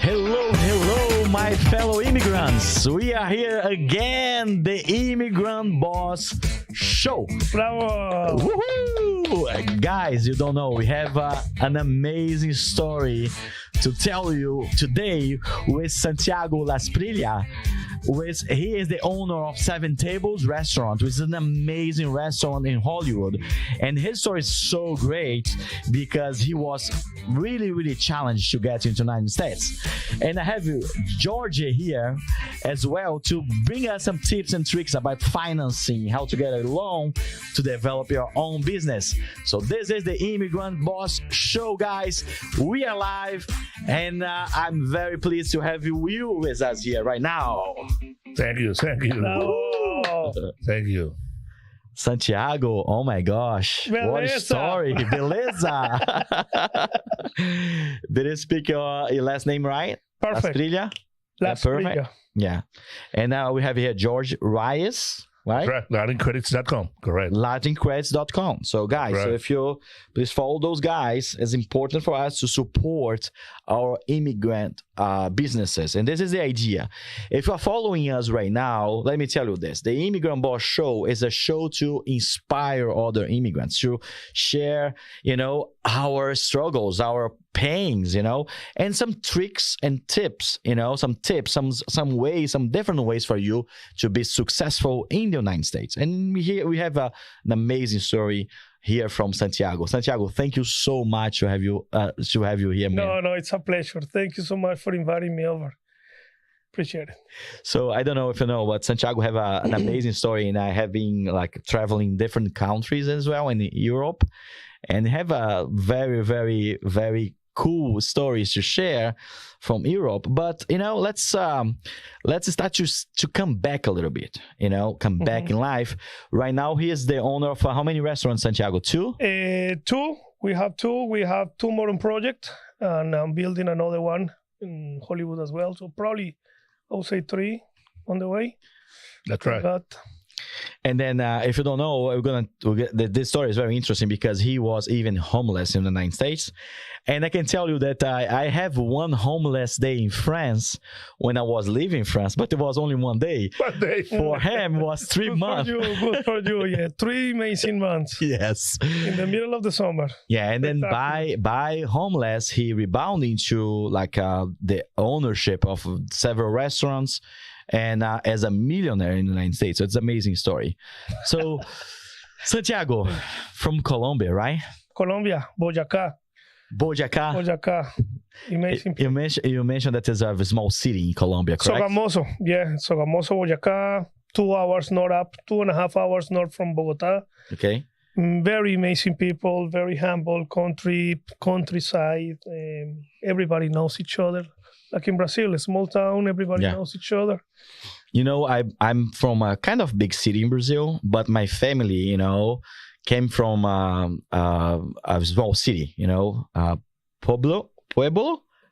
Hello, my fellow immigrants. We are here again, the Immigrant Boss Show. Bravo! Woohoo! Guys, you don't know, we have an amazing story to tell you today with Santiago Lasprilla. He is the owner of Seven Tables Restaurant, which is an amazing restaurant in Hollywood. And his story is so great because he was really challenged to get into the United States. And I have Georgie here as well to bring us some tips and tricks about financing, how to get a loan to develop your own business. So this is the Immigrant Boss Show, guys. We are live, and I'm very pleased to have you with us here right now. Thank you. Bravo! Thank you. Santiago, oh my gosh. Beleza. What a story. Beleza. Did I speak your last name right? Perfect. Lasprilla? Lasprilla. Perfect. Yeah. And now we have here George Reyes, right? Correct. LatinCredits.com. Correct. LatinCredits.com. So guys, Right. so if you please follow those guys, it's important for us to support our immigrant businesses. And this is the idea. If you're following us right now, let me tell you this. The Immigrant Boss Show is a show to inspire other immigrants, to share, our struggles, our pains, and some tricks and tips, some ways, some different ways for you to be successful in the United States. And here we have an amazing story here from Santiago. Santiago, thank you so much to have you here, man. No, it's a pleasure. Thank you so much for inviting me over. Appreciate it. So I don't know if you know, but Santiago have an amazing story, and I have been traveling different countries as well in Europe, and have a very cool stories to share from Europe. But let's start to come back a little bit. Back in life. Right now, he is the owner of how many restaurants, Santiago? Two. Two. We have two. We have two more in project, and I'm building another one in Hollywood as well. So probably I would say three on the way. That's right. But And then, if you don't know, this story is very interesting because he was even homeless in the United States. And I can tell you that I have one homeless day in France when I was leaving France, but it was only one day. One day. For him, it was 3 months. Good for you. Yeah, 3 amazing months Yes. in the middle of the summer. Yeah, and then Exactly. by homeless, he rebounded into the ownership of several restaurants and as a millionaire in the United States. So it's an amazing story. So, Santiago, from Colombia, right? Colombia, Boyacá. Amazing. You mentioned that there's a small city in Colombia, correct? Sogamoso, Boyacá, 2 hours north up, 2.5 hours north from Bogota. Okay. Very amazing people, very humble countryside. Everybody knows each other. Like in Brazil, a small town, everybody knows each other. I'm from a kind of big city in Brazil, but my family, came from a small city, Pueblo?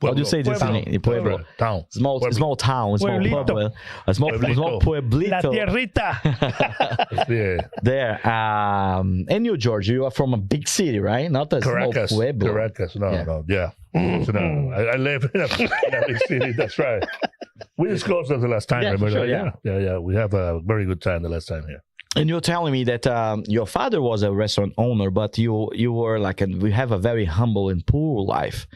How do you say this in Pueblo? Town. Small town, small Pueblito. pueblo, a small pueblito. La tierrita. Yeah. There. And you, George, you are from a big city, right? Not a Caracas. small pueblo. Caracas. No. Yeah. Mm-hmm. So, no, I live in a big city. That's right. We discussed that the last time. Yeah, remember? sure, Yeah. We have a very good time the last time here. And you're telling me that your father was a restaurant owner, but you were we have a very humble and poor life.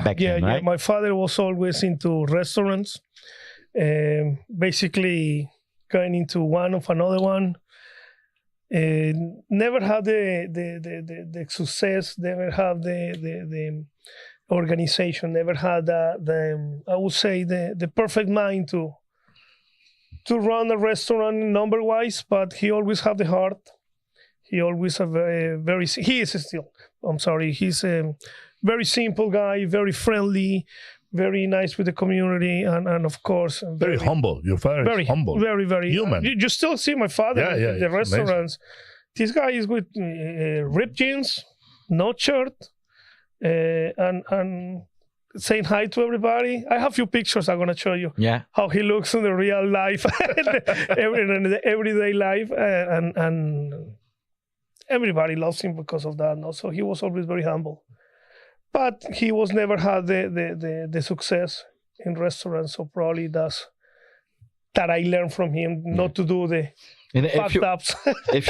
Back then, right? My father was always into restaurants, basically going into one of another one. Never had the success, never had the organization, never had I would say the perfect mind to run a restaurant number wise, but he always had the heart. He always he's a very simple guy, very friendly, very nice with the community, and of course Very humble. Your father very is humble. very Human. You still see my father in the restaurants. This guy is with ripped jeans, no shirt, and saying hi to everybody. I have a few pictures I'm going to show you. Yeah. How he looks in the real life, in the everyday life. And everybody loves him because of that. No? So he was always very humble. But he was never had the success in restaurants. So probably that's that I learned from him not to do the And fucked ups. if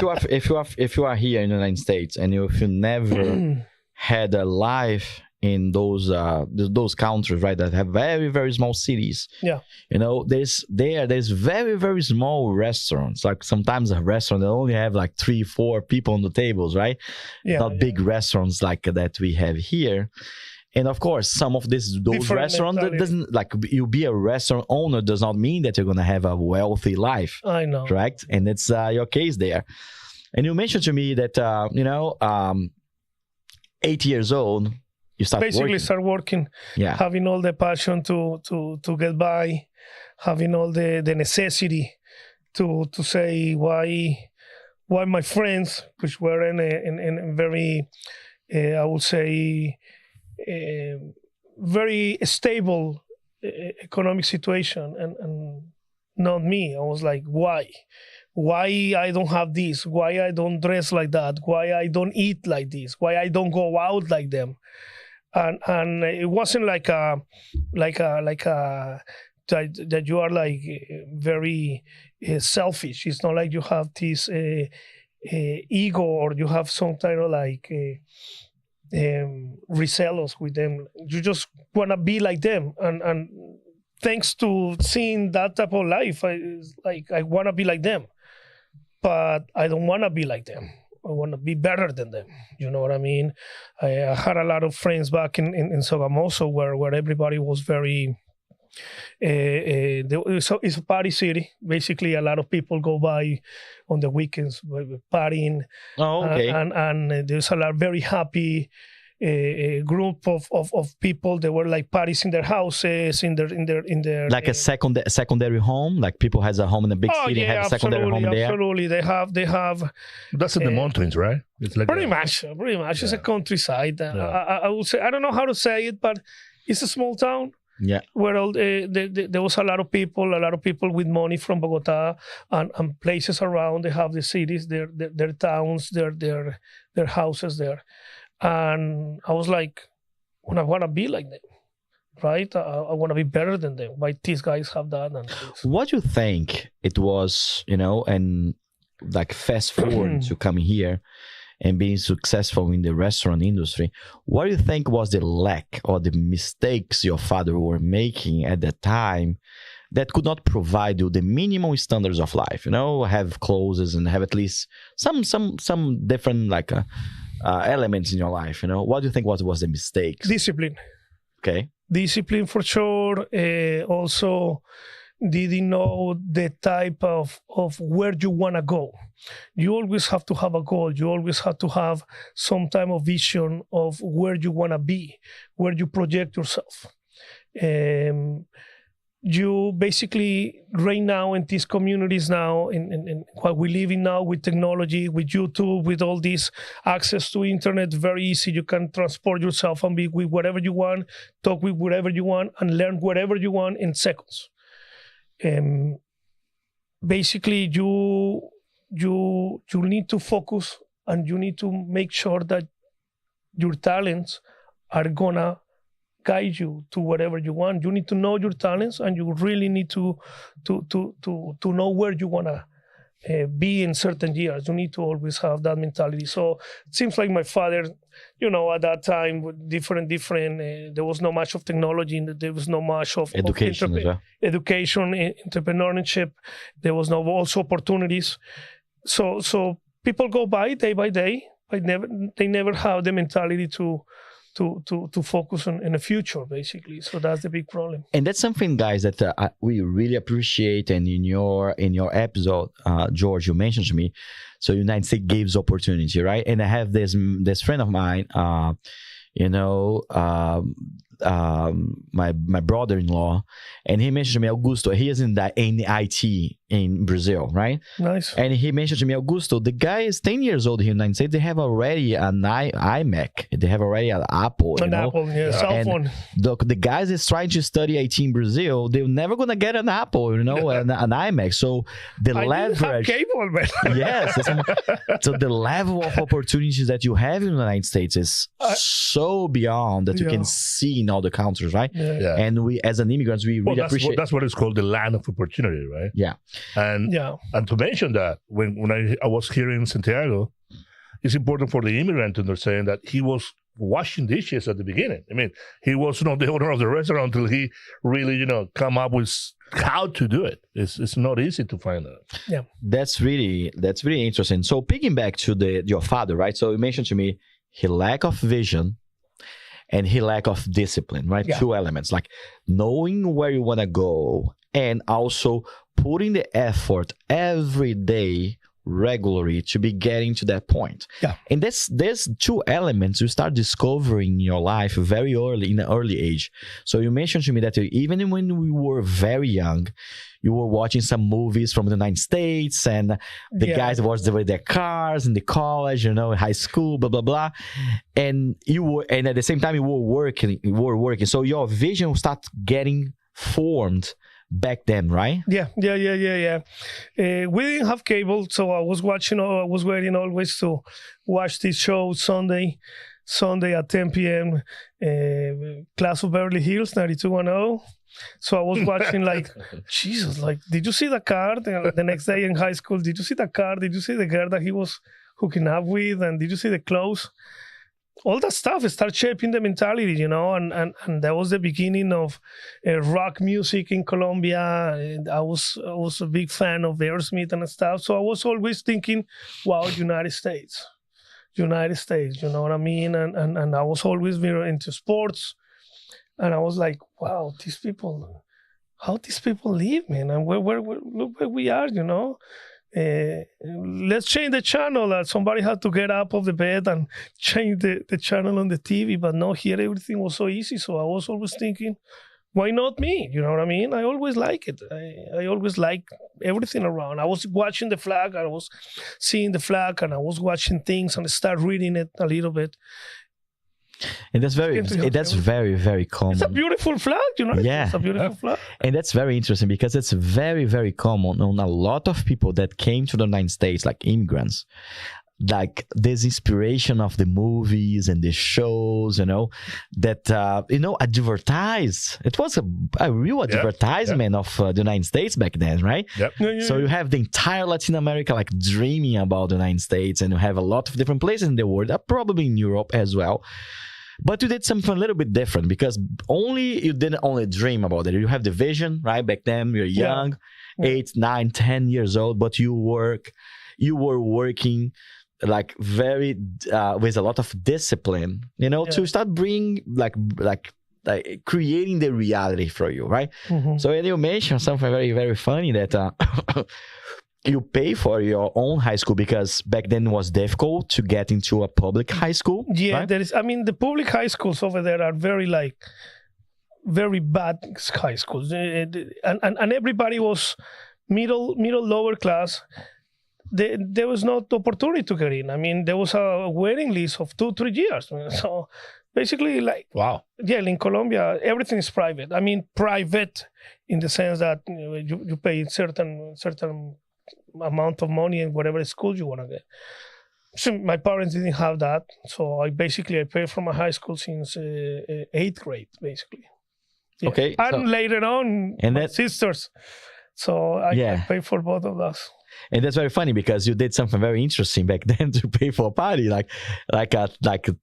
you are here in the United States and if you never had a life in those countries, right, that have very, very small cities. Yeah. You know, there's very, very small restaurants. Like sometimes a restaurant that only have like 3-4 people on the tables, right? Yeah, Not big restaurants like that we have here. And of course, some of those Different restaurants that mentality. doesn't, like, you be a restaurant owner does not mean that you're gonna have a wealthy life, I know. correct? And it's your case there. And you mentioned to me that 8 years old, you start Basically, working. start working, Yeah. having all the passion to get by, having all the necessity to say why my friends, which were in a very, I would say, very stable economic situation, and not me. I was like, why I don't have this, why I don't dress like that, why I don't eat like this, why I don't go out like them. And it wasn't like a that you are like very selfish. It's not like you have this ego, or you have some kind of like resellers with them. You just want to be like them, and thanks to seeing that type of life, I want to be like them, but I don't want to be like them. I want to be better than them. You know what I mean? I had a lot of friends back in Sogamoso where everybody was very. It's a party city. Basically, a lot of people go by on the weekends partying. Oh, okay. And there's a lot very happy group of people. They were like parties in their houses, in their Like a secondary home, like people has a home in a big city, yeah, have a secondary home there. absolutely. They have That's in the mountains, right? It's like pretty much. It's a countryside. I would say, I don't know how to say it, but it's a small town. Yeah. Where all there was a lot of people with money from Bogota and places around. They have the cities, their towns, their houses there. And I was like, I want to be like them, right? I want to be better than them. Why these guys have that? And this. What do you think it was, and like fast forward to coming here and being successful in the restaurant industry, what do you think was the lack or the mistakes your father were making at that time that could not provide you the minimum standards of life? Have clothes and have at least some different like elements in your life. What do you think was the mistakes? Discipline. Okay. Discipline for sure. Also, didn't know the type of where you want to go. You always have to have a goal. You always have to have some type of vision of where you want to be, where you project yourself. You basically, right now in these communities now, in what we live in now with technology, with YouTube, with all this access to internet, very easy. You can transport yourself and be with whatever you want, talk with whatever you want, and learn whatever you want in seconds. Basically, you need to focus, and you need to make sure that your talents are gonna guide you to whatever you want. You need to know your talents, and you really need to know where you wanna be in certain years. You need to always have that mentality. So it seems like my father, at that time, with different. There was not much of technology, and there was not much of Education as well. Education, entrepreneurship. There was no also opportunities. So people go by day, but they never have the mentality to focus on in the future, basically. So that's the big problem. And that's something, guys, that we really appreciate. And in your episode, George, you mentioned to me, so United States gives opportunity, right? And I have this friend of mine, my brother-in-law, and he mentioned to me, Augusto, he is in IT in Brazil, right? Nice. And he mentioned to me, Augusto, the guy is 10 years old here in the United States. They have already an iMac. They have already an Apple. Apple, cell phone. The guys is trying to study IT in Brazil. They're never going to get an Apple, an iMac. So the leverage... cable, man. Yes. So the level of opportunities that you have in the United States is so beyond that you can see in all the countries, right? Yeah. And we, as an immigrants, we really appreciate. That's what it's called, the land of opportunity, right? Yeah. And to mention that, when I was here in Santiago, it's important for the immigrant to understand that he was washing dishes at the beginning. I mean, he was not the owner of the restaurant until he really, come up with how to do it. It's not easy to find that. Yeah. That's really interesting. So picking back to your father, right? So you mentioned to me he lack of vision and he lack of discipline, right? Yeah. Two elements, like knowing where you want to go and also putting the effort every day regularly to be getting to that point. Yeah. And there's two elements you start discovering in your life very early, in an early age. So you mentioned to me that even when we were very young, you were watching some movies from the United States, and the guys watched with their cars in the college, high school, blah blah blah, and at the same time you were working. So your vision will start getting formed back then, right? Yeah. We didn't have cable, so I was waiting always to watch this show Sunday at 10 p.m. Class of Beverly Hills 90210. So I was watching like, Jesus, like, did you see the car the next day in high school? Did you see the car? Did you see the girl that he was hooking up with? And did you see the clothes? All that stuff started shaping the mentality, and that was the beginning of rock music in Colombia. And I was a big fan of Aerosmith and stuff. So I was always thinking, wow, United States, you know what I mean? And I was always very into sports. And I was like, wow, how these people live, man. And look where we are, let's change the channel. Somebody had to get up off the bed and change the channel on the TV. But no, here everything was so easy. So I was always thinking, why not me? You know what I mean? I always like it. I always like everything around. I was watching the flag. I was seeing the flag, and I was watching things and start reading it a little bit. And that's very, very common. It's a beautiful flag, Yeah. It's a beautiful flag. And that's very interesting because it's very, very common on a lot of people that came to the United States, like immigrants. Like this inspiration of the movies and the shows, that, advertise. It was a real advertisement of the United States back then, right? Yep. So you have the entire Latin America like dreaming about the United States, and you have a lot of different places in the world, probably in Europe as well. But you did something a little bit different because you didn't only dream about it. You have the vision, right? Back then, you're young, 8, 9, 10 years old, but you were working like very with a lot of discipline, to start bringing like creating the reality for you, right? Mm-hmm. So you mentioned something very, very funny that you pay for your own high school because back then it was difficult to get into a public high school. Yeah, right? the public high schools over there are very bad high schools, and everybody was middle lower class. There was no opportunity to get in. There was a waiting list of 2-3 years. So basically, wow. Yeah, in Colombia, everything is private. Private in the sense that you pay certain amount of money in whatever school you want to get. So my parents didn't have that, so I paid for my high school since 8th grade, basically. Yeah. Okay, and later on, and my sisters. So I paid for both of us. And that's very funny because you did something very interesting back then to pay for a party, like 11, 12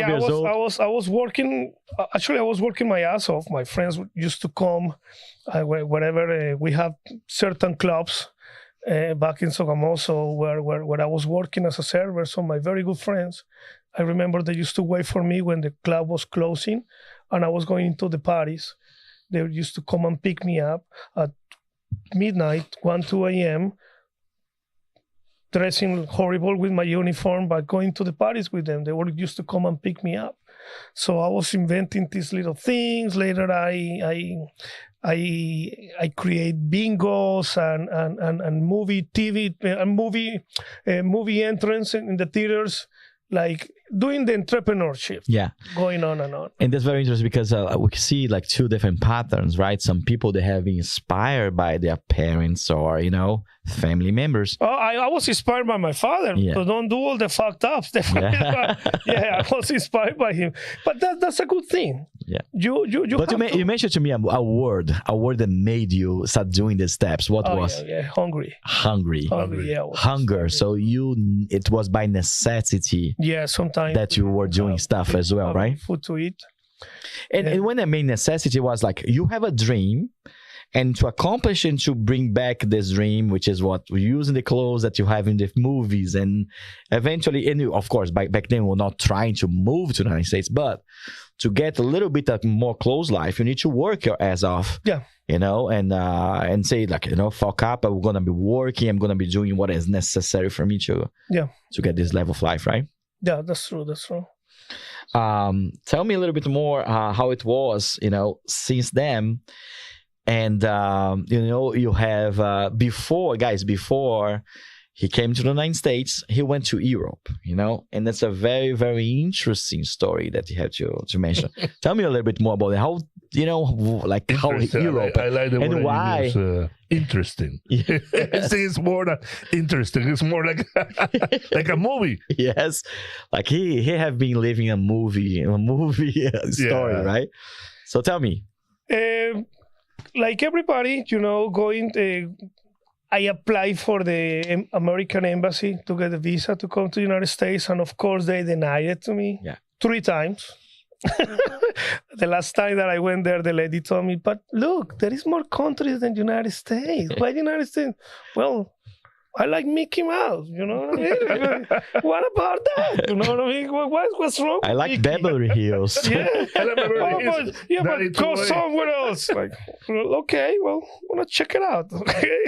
years old. I was working. Actually, I was working my ass off. My friends used to come wherever we have certain clubs back in Sogamoso where I was working as a server. So my very good friends, I remember they used to wait for me when the club was closing and I was going to the parties. They used to come and pick me up at midnight, 1-2 a.m., dressing horrible with my uniform, but going to the parties with them. They used to come and pick me up. So I was inventing these little things. Later, I create bingos and movie TV and movie entrance in the theaters. Like doing the entrepreneurship. Yeah. Going on and on. And that's very interesting because we can see like two different patterns, right? Some people, they have been inspired by their parents or, family members. Oh, I was inspired by my father. Yeah. So don't do all the fucked ups. Yeah, I was inspired by him. But that's a good thing. Yeah. You mentioned to me a word that made you start doing the steps. What was? Yeah, hungry. Hungry. Yeah. Hunger. So it was by necessity. Yeah, sometimes that you were doing stuff as well, right? Food to eat. And when I mean necessity was like you have a dream, and to accomplish and to bring back this dream, which is what we're using the clothes that you have in the movies, and eventually, and of course, back then we were not trying to move to the United States, but to get a little bit of more close life, you need to work your ass off. Yeah. And say like, fuck up, I'm gonna be working, I'm gonna be doing what is necessary for me to get this level of life, right? Yeah, that's true. Tell me a little bit more how it was, since then. And, you have, before he came to the United States, he went to Europe, and that's a very, very interesting story that you have to mention. Tell me a little bit more about it. How, how Europe I like the and word why. Use, interesting. It's more than interesting. It's more like like a movie. Yes. Like he have been living a movie story, right? So tell me. Like everybody, I applied for the American embassy to get a visa to come to the United States, and of course they denied it to me 3 times. The last time that I went there, the lady told me, "But look, there is more countries than the United States. Why the United States?" Well, I like Mickey Mouse, you know what I mean? What about that? You know what I mean? What's wrong? I like Beverly Hills. But go somewhere else. Like, okay, well, I'm gonna check it out. Okay.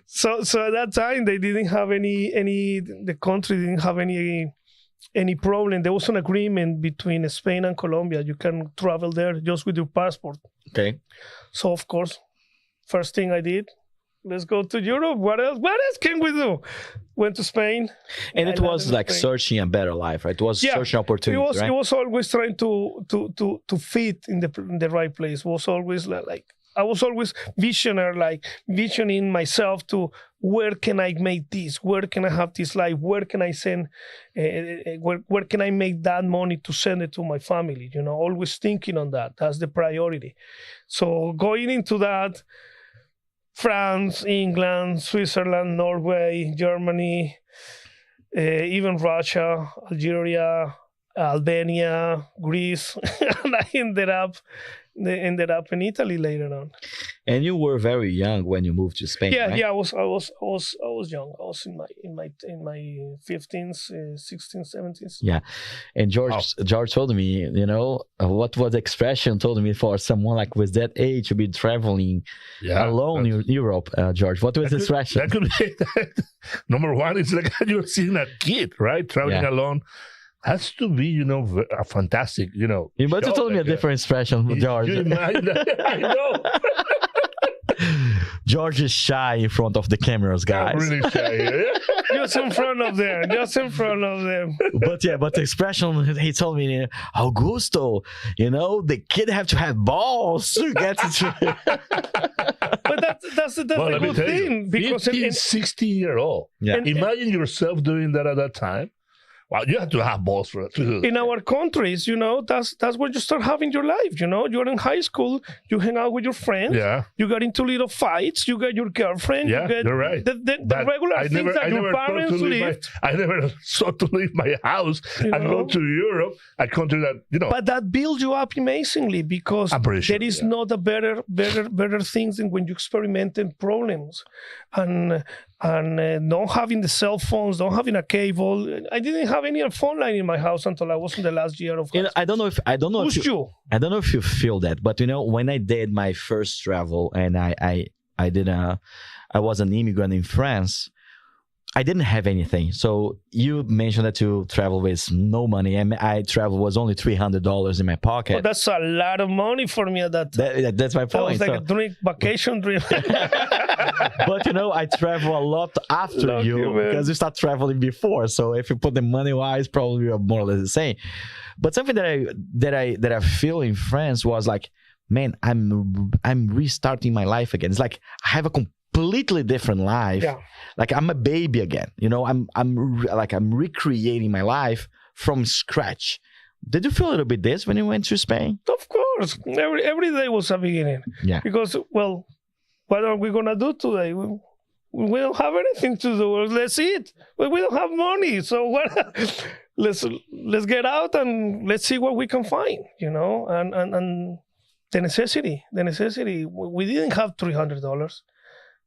So at that time they didn't have the country didn't have any problem. There was an agreement between Spain and Colombia. You can travel there just with your passport. Okay. So of course, first thing I did, let's go to Europe. What else can we do? Went to Spain. And it was like searching a better life, right? It was searching opportunities, right? It was always trying to fit in the right place. It was always like I was always visioning myself to where can I make this? Where can I have this life? Where can I send? Where can I make that money to send it to my family? Always thinking on that. That's the priority. So going into that, France, England, Switzerland, Norway, Germany, even Russia, Algeria, Albania, Greece, and I ended up in Italy later on. And you were very young when you moved to Spain, right? Yeah, I was young. I was in my 15s, 16s, 17s. Yeah, and George told me, what was the expression told me for someone like with that age to be traveling alone in Europe, George. What was the expression? That could be number one. It's like you're seeing a kid, right, traveling alone. Has to be, a fantastic, You must have told me a different expression, George. You imagine that? I know. George is shy in front of the cameras, guys. I'm really shy. Yeah? Just in front of them. But the expression he told me, Augusto, the kid have to have balls to get to. But that's a good thing. Because 16-year-old. Yeah. Imagine yourself doing that at that time. Wow, you have to have balls for it. In our countries, that's where you start having your life. You're in high school, you hang out with your friends. Yeah. You get into little fights. You get your girlfriend. Yeah, you're right. The regular things that your parents live. I never sought to leave my house and go to Europe, a country that But that builds you up amazingly because there is not a better things than when you experiment in problems and not having the cell phones, not having a cable. I didn't have any phone line in my house until I was in the last year of high school. I don't know if you feel that, but when I did my first travel and I was an immigrant in France, I didn't have anything. So you mentioned that you travel with no money, and I travel was only $300 in my pocket. Well, that's a lot of money for me at that time. That's my That point. was like a vacation dream. But I travel a lot after Lucky, you man. because you start traveling before. So if you put the money wise, probably you're more or less the same. But something that I feel in France was like, man, I'm restarting my life again. It's like I have a completely different life. Yeah. Like I'm a baby again. I'm recreating my life from scratch. Did you feel a little bit this when you went to Spain? Of course. Every day was a beginning. Yeah. Because, well, what are we going to do today? We don't have anything to do. Let's eat. But we don't have money. So what? Let's get out and let's see what we can find, and the necessity. We didn't have $300.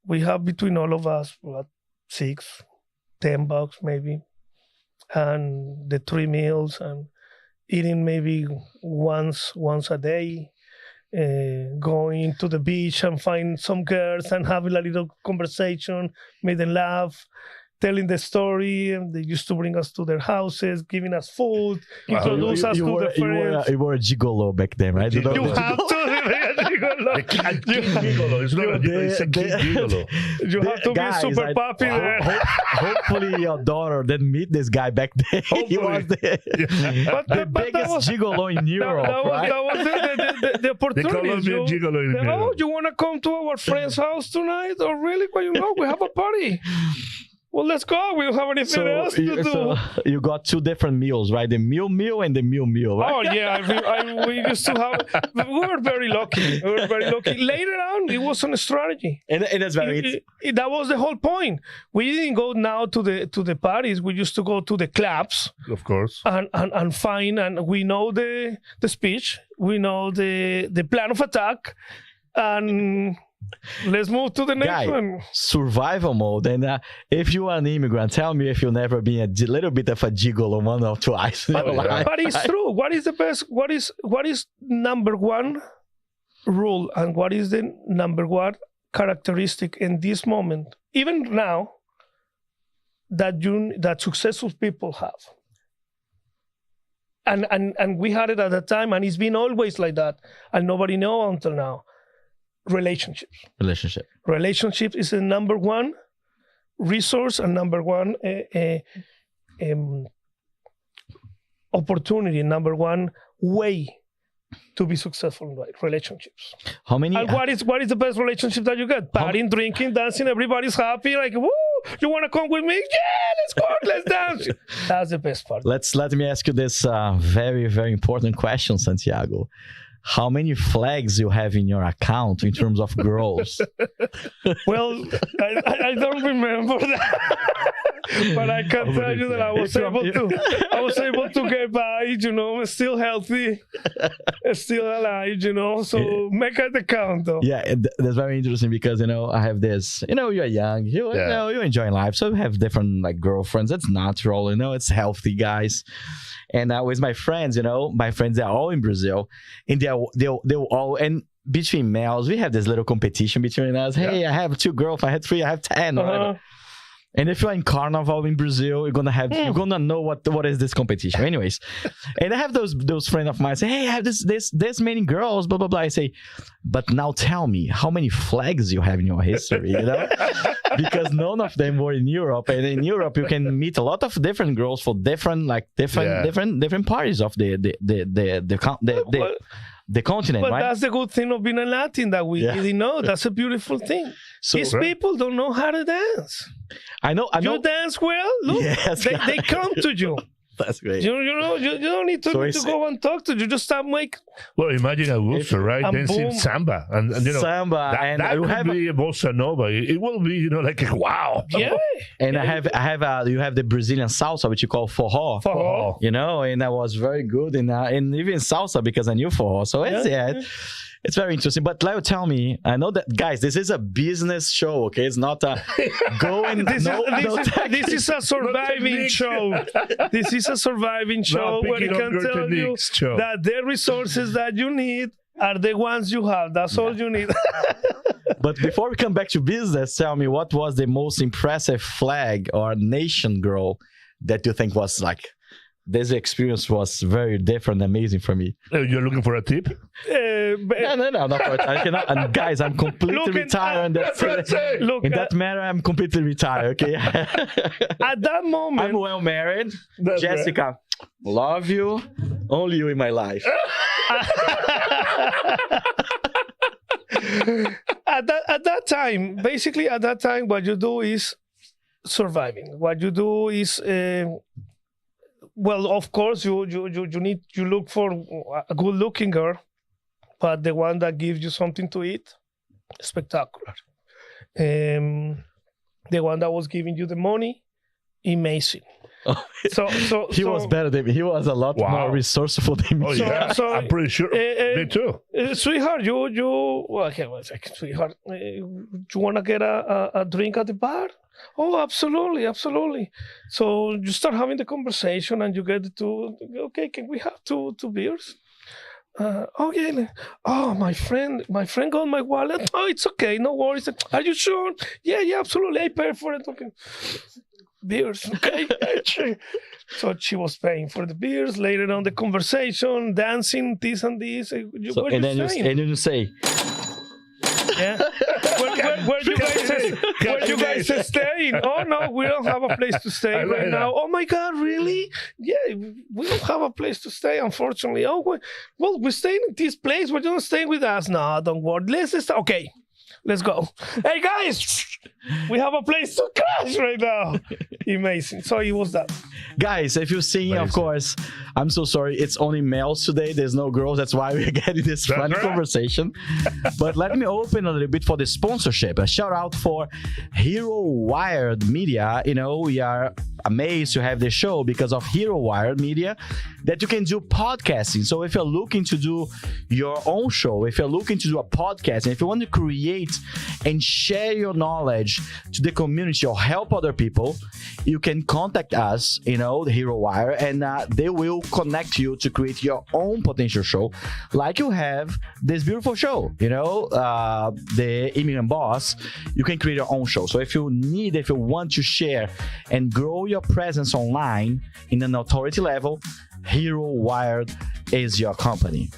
We have between all of us, $6-10 maybe. And the 3 meals and eating maybe once a day. Going to the beach and find some girls and having a little conversation, made them laugh, telling the story. And they used to bring us to their houses, giving us food, introduce us to the friends. You were a gigolo back then, right? You have to be a gigolo. A king gigolo. It's not a gigolo, it's a king gigolo. You have to be super puppy there. Hopefully your daughter didn't meet this guy back then. He was the biggest gigolo in Europe, right? That was the opportunity. The Colombian gigolo in Europe. Oh, you want to come to our friend's house tonight? Oh, really? Well, we have a party. Well, let's go. We don't have anything else to do. So you got 2 different meals, right? The meal and the meal, right? Oh, yeah. We used to have... We were very lucky. Later on, it was on a strategy. And that's very... That was the whole point. We didn't go now to the parties. We used to go to the clubs. Of course. And find... And we know the speech. We know the plan of attack. And... Let's move to the next one. Survival mode. And if you are an immigrant, tell me if you've never been a little bit of a gigolo 1 or 2 times. But it's true. What is the best? What is number one rule, and what is the number one characteristic in this moment, even now, that successful people have? And we had it at that time, and it's been always like that, and nobody know until now. Relationship is the number one resource and number one opportunity, number one way to be successful in relationships. How many? And what is the best relationship that you get? Partying, drinking, dancing, everybody's happy. Like, woo! You want to come with me? Yeah, let's go, let's dance. That's the best part. Let me ask you this very, very important question, Santiago. How many flags you have in your account in terms of girls? Well, I don't remember that. But I can tell you that I was able to get by, still healthy, still alive, so make it the count though. Yeah, that's very interesting because, I have this, you're young, you're enjoying life. So you have different girlfriends. That's natural, it's healthy, guys. And with my friends, my friends, they're all in Brazil, and they'll all, and between males, we have this little competition between us. Hey, I have 2 girls, I had 3, I have 10. And if you're in Carnival in Brazil, you're gonna know what is this competition. Anyways, and I have those friends of mine say, hey, I have this many girls, blah blah blah. I say, but now tell me how many flags you have in your history, because none of them were in Europe, and in Europe you can meet a lot of different girls for different parties of the continent, but right? That's the good thing of being a Latin that we didn't know. That's a beautiful thing. So, these people don't know how to dance. I know. You dance well. Look, yes, they come to you. That's great. You don't need to go and talk to you. Just start make. Well, imagine Augusto, right? Dancing samba, and samba, that could be a bossa nova. It will be, like wow. Yeah. And you have the Brazilian salsa, which you call forró. Forró. And that was very good, and even salsa because I knew forró. So it's very interesting. But Leo, tell me, I know that, guys, this is a business show, okay? It's not a this is a surviving show. This is a surviving show where it can tell you that the resources that you need are the ones you have. That's all you need. But before we come back to business, tell me, what was the most impressive flag or nation girl that you think was like, this experience was very different, amazing for me? You're looking for a tip? No, not for a tip. And guys, I'm completely retired. In that matter, I'm completely retired, okay? At that moment... I'm well married. That's Jessica, love you. Only you in my life. At that time, what you do is surviving. What you do is, well, of course, you look for a good-looking girl, but the one that gives you something to eat, spectacular. The one that was giving you the money, amazing. So he was better than me. He was a lot more resourceful than me. Oh, yeah. I'm pretty sure. Me too. Sweetheart, sweetheart, you want to get a drink at the bar? Oh, absolutely. So you start having the conversation and you get to, okay, can we have two beers? Okay. Oh, my friend got my wallet. Oh, it's okay. No worries. Are you sure? Yeah, absolutely. I pay for it. Okay. Beers, okay. So she was paying for the beers. Later on, the conversation, dancing, this and this. And then you say, yeah. Where you guys are staying? Oh no, we don't have a place to stay right now. Oh my God, really? Yeah, we don't have a place to stay, unfortunately. Oh well, we're staying in this place. Why don't you stay with us? No, don't worry. Okay. Let's go. Hey guys, we have a place to crash right now. Amazing. So it was that. Guys, if you're seeing, of course, I'm so sorry. It's only males today. There's no girls. That's why we're getting this funny conversation. But let me open a little bit for the sponsorship. A shout out for HeroWired Media. You know, we are amazed to have this show because of HeroWired Media that you can do podcasting. So if you're looking to do your own show, if you're looking to do a podcast, and if you want to create and share your knowledge to the community or help other people, you can contact us, the HeroWire, and they will connect you to create your own potential show, like you have this beautiful show, the Immigrant Boss. You can create your own show. So if you want to share and grow your presence online in an authority level, HeroWired is your company.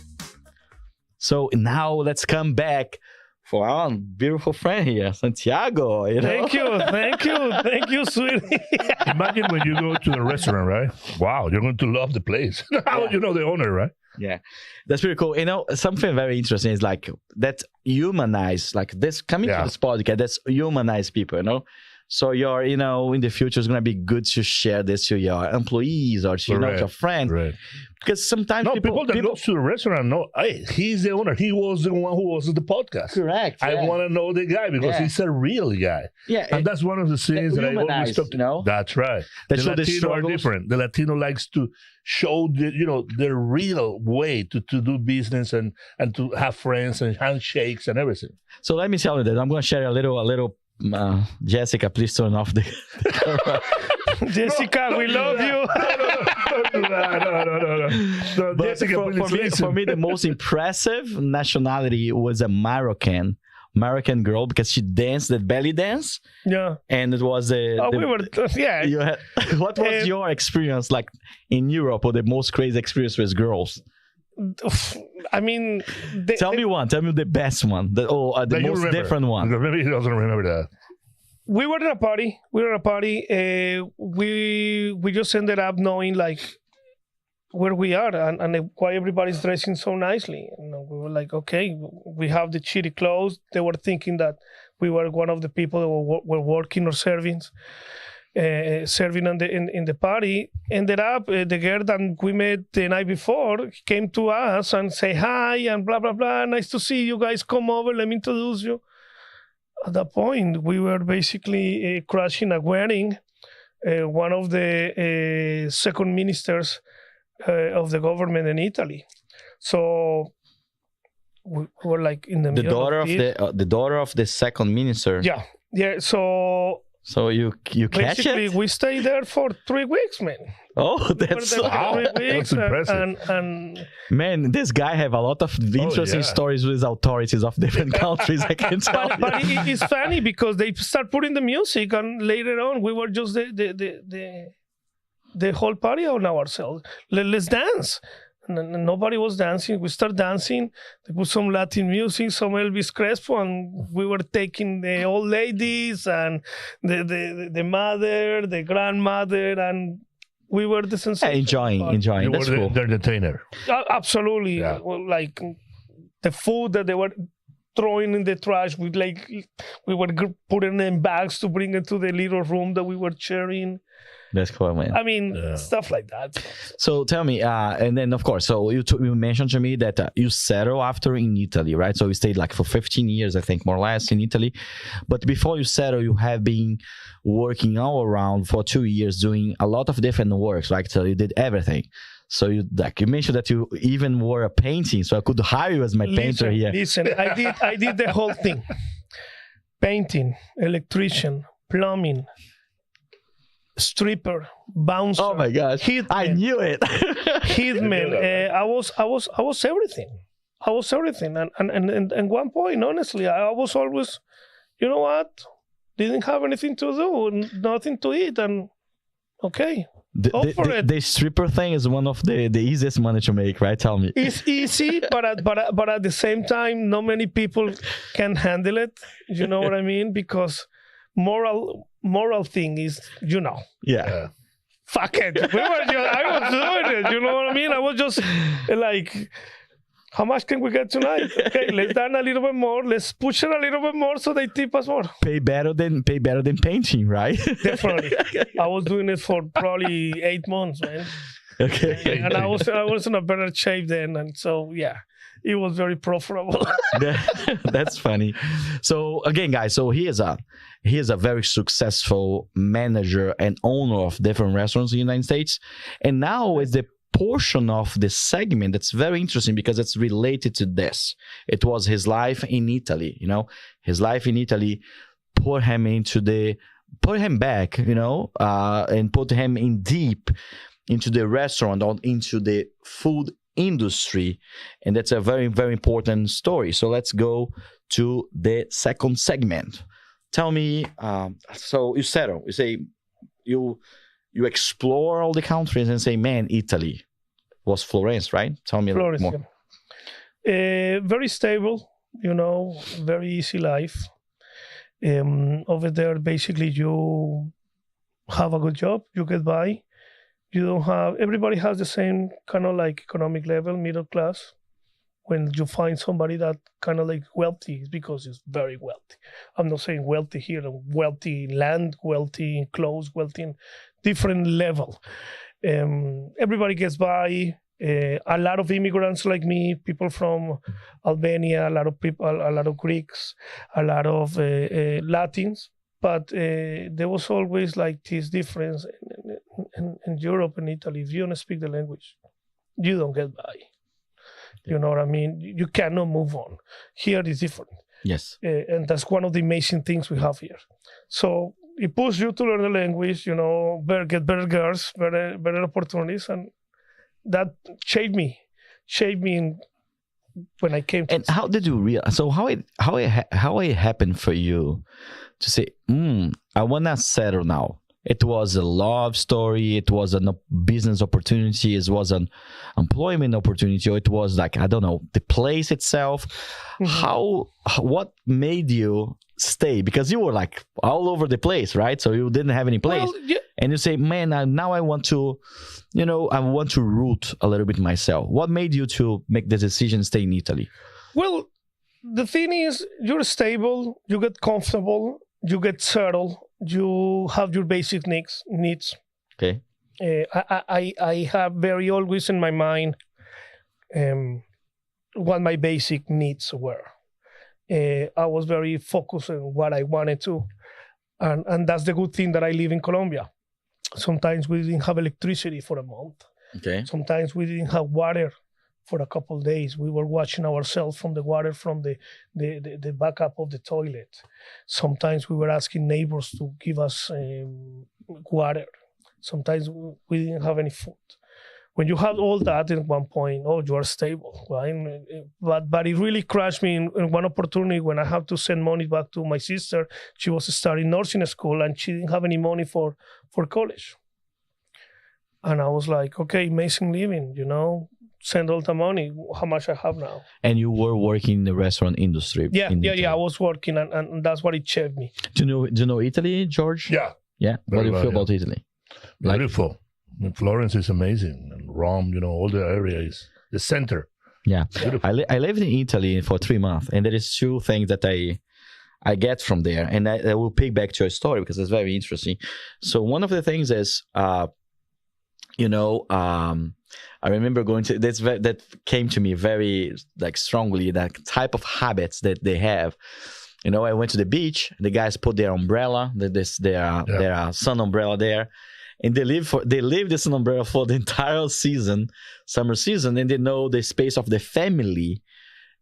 So now let's come back for our beautiful friend here, Santiago. Thank you, sweetie. Imagine when you go to the restaurant, right? Wow, you're going to love the place. How would you know the owner, right? Yeah, that's pretty cool. Something very interesting is like that humanize, like this coming to this podcast, that's humanize people, So you're, in the future, it's going to be good to share this to your employees or to your friends. Right. Because sometimes people that go to the restaurant know, hey, he's the owner. He was the one who was at the podcast. Correct. I want to know the guy because he's a real guy. Yeah. And that's one of the things that I always talk to. That's right. The Latino are different. The Latino likes to show the real way to do business and to have friends and handshakes and everything. So let me tell you that I'm going to share a little. Jessica, please turn off the camera. Jessica, we love you. No. Jessica, for me, the most impressive nationality was a Moroccan girl because she danced the belly dance. Yeah. And it was what was your experience like in Europe, or the most crazy experience with girls? I mean, tell me the best one, the most different one. Maybe he doesn't remember that. We were at a party. We just ended up knowing like where we are and why everybody's dressing so nicely. We were like, okay, we have the shitty clothes. They were thinking that we were one of the people that were working or serving in the party. Ended up the girl that we met the night before came to us and say hi and blah blah blah. Nice to see you guys. Come over. Let me introduce you. At that point, we were basically crashing a wedding. One of the second ministers of the government in Italy. So we were like in the middle the daughter of the second minister. Yeah. So So you catch Basically, it? we stayed there for 3 weeks, man. Oh, We were that's there for wow. 3 weeks, That's impressive. and man. This guy have a lot of interesting yeah. stories with authorities of different countries. I can tell. but it's funny because they start putting the music, and later on we were just the whole party on ourselves. Let's dance. And nobody was dancing. We start dancing. They put some Latin music, some Elvis Crespo, and we were taking the old ladies and the mother, the grandmother, and we were the sensation. Enjoying. You That's were cool. the entertainer. Absolutely. Yeah. Well, like the food that they were throwing in the trash, we were putting in bags to bring it to the little room that we were sharing. That's cool, man. I mean, stuff like that. So tell me, and then of course, so you mentioned to me that you settled after in Italy, right? So you stayed like for 15 years, I think, more or less in Italy. But before you settle, you have been working all around for 2 years, doing a lot of different works, right? So you did everything. So you mentioned that you even were a painting, so I could hire you as my painter here. Listen, I did the whole thing: painting, electrician, plumbing, stripper, bouncer. Oh my gosh! Hitman. I knew it. Hitman. I was everything. I was everything. And one point, honestly, I was always, you know what? Didn't have anything to do, nothing to eat, and okay. The stripper thing is one of the easiest money to make, right? Tell me. It's easy, but at the same time, not many people can handle it. You know what I mean? Because moral thing is, Yeah. fuck it. I was doing it. You know what I mean? I was just like, how much can we get tonight? Okay, let's done a little bit more. Let's push it a little bit more so they tip us more. Pay better than painting, right? Definitely. I was doing it for probably 8 months, man. Okay. And I was in a better shape then, and so yeah, it was very profitable. That's funny. So again, guys, so he is a very successful manager and owner of different restaurants in the United States, and now is the portion of the segment that's very interesting because it's related to this. It was his life in Italy. His life in Italy put him back, and put him in deep into the restaurant or into the food industry, and that's a very, very important story. So let's go to the second segment. Tell me, so you settle, you say you explore all the countries and say, man, Italy was Florence, right? Tell me Florence, a little more. Yeah. Very stable, very easy life. Over there, basically, you have a good job, you get by. You don't have, everybody has the same kind of like economic level, middle class. When you find somebody that kind of like wealthy, it's because it's very wealthy. I'm not saying wealthy here, wealthy in land, wealthy in clothes, wealthy in different level. Everybody gets by. A lot of immigrants like me, people from Albania, a lot of Greeks, a lot of Latins. But there was always like this difference in Europe and Italy. If you don't speak the language, you don't get by. You know what I mean? You cannot move on. Here is different. Yes. And that's one of the amazing things we have here. So it pushes you to learn the language, get better girls, better opportunities. And that shaped me when I came to And how did you realize? So how it happened for you to say, I want to settle now? It was a love story. It was a business opportunity. It was an employment opportunity. Or it was like, I don't know, the place itself. Mm-hmm. What made you stay? Because you were like all over the place, right? So you didn't have any place. Well, yeah. And you say, man, now I want to, I want to root a little bit myself. What made you to make the decision to stay in Italy? Well, the thing is, you're stable, you get comfortable, you get settled, you have your basic needs. Okay. I have very always in my mind what my basic needs were. I was very focused on what I wanted to. And that's the good thing that I live in Colombia. Sometimes we didn't have electricity for a month. Okay. Sometimes we didn't have water for a couple of days. We were washing ourselves from the water from the backup of the toilet. Sometimes we were asking neighbors to give us water. Sometimes we didn't have any food. When you have all that at one point, you are stable, right? But it really crashed me in one opportunity when I have to send money back to my sister. She was starting nursing school and she didn't have any money for college. And I was like, okay, amazing living, send all the money. How much I have now? And you were working in the restaurant industry. Yeah. I was working, and that's what it shaped me. Do you know Italy, George? Yeah. Yeah. What do you feel about Italy? Beautiful. Florence is amazing, and Rome, all the area is the center. Yeah. I lived in Italy for 3 months, and there is 2 things that I get from there, and I will pick back to your story because it's very interesting. So one of the things is, I remember going to that came to me very strongly, that type of habits that they have. I went to the beach. The guys put their umbrella, their sun umbrella there. And they leave this umbrella for the entire summer season, and they know the space of the family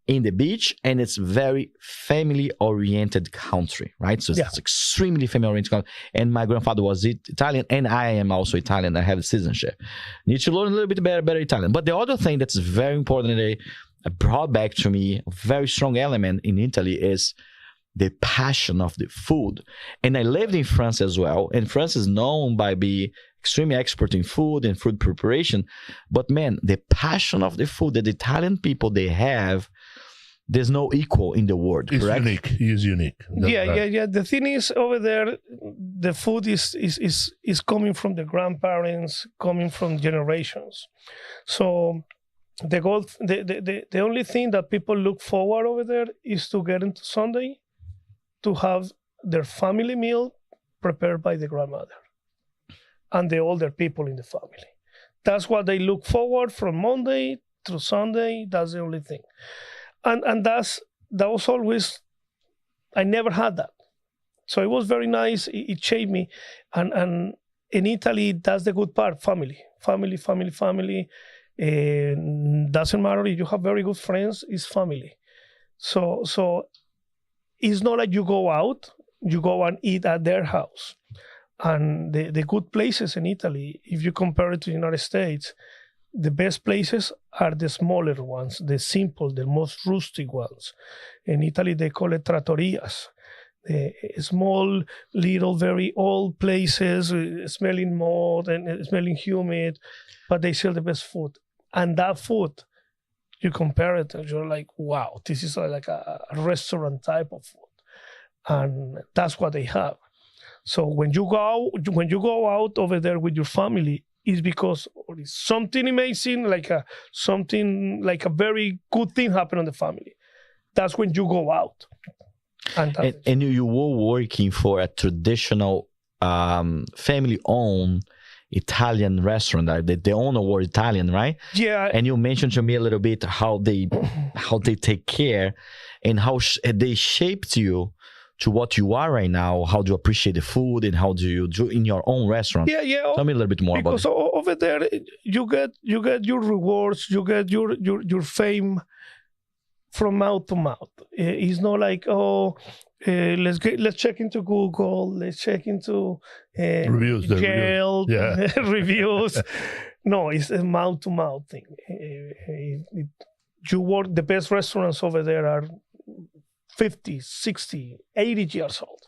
in the beach, and it's very family-oriented country, right? So it's extremely family-oriented country. And my grandfather was Italian, and I am also Italian. I have citizenship. Need to learn a little bit better Italian. But the other thing that's very important that they brought back to me, a very strong element in Italy, is the passion of the food. And I lived in France as well. And France is known by being extremely expert in food and food preparation. But man, the passion of the food that the Italian people, they have, there's no equal in the world, correct? It's unique. Yeah. The thing is, over there, the food is coming from the grandparents, coming from generations. So the only thing that people look forward over there is to get into Sunday, to have their family meal prepared by the grandmother and the older people in the family. That's what they look forward from Monday through Sunday. That's the only thing. And that was always, I never had that. So it was very nice. It shaped me. And in Italy, that's the good part, family. Doesn't matter if you have very good friends, it's family. So it's not like you go out, you go and eat at their house. And the good places in Italy, if you compare it to the United States, the best places are the smaller ones, the simple, the most rustic ones. In Italy, they call it trattorias. The small, little, very old places, smelling mud and smelling humid, but they sell the best food. And that food, you compare it, and you're like, wow, this is like a restaurant type of food. And that's what they have. So when you go out over there with your family, it's because it's something amazing, something like a very good thing happened in the family. That's when you go out. And you were working for a traditional family-owned Italian restaurant. The owner was Italian, right? Yeah. And you mentioned to me a little bit how they take care and how they shaped you to what you are right now. How do you appreciate the food, and how do you do in your own restaurant? Yeah. Tell me a little bit more about it. Because over there, you get your rewards, you get your fame from mouth to mouth. It's not like, let's check into Google, let's check into reviews, Yelp, reviews. No, it's a mouth to mouth thing. You work, the best restaurants over there are 50, 60, 80 years old.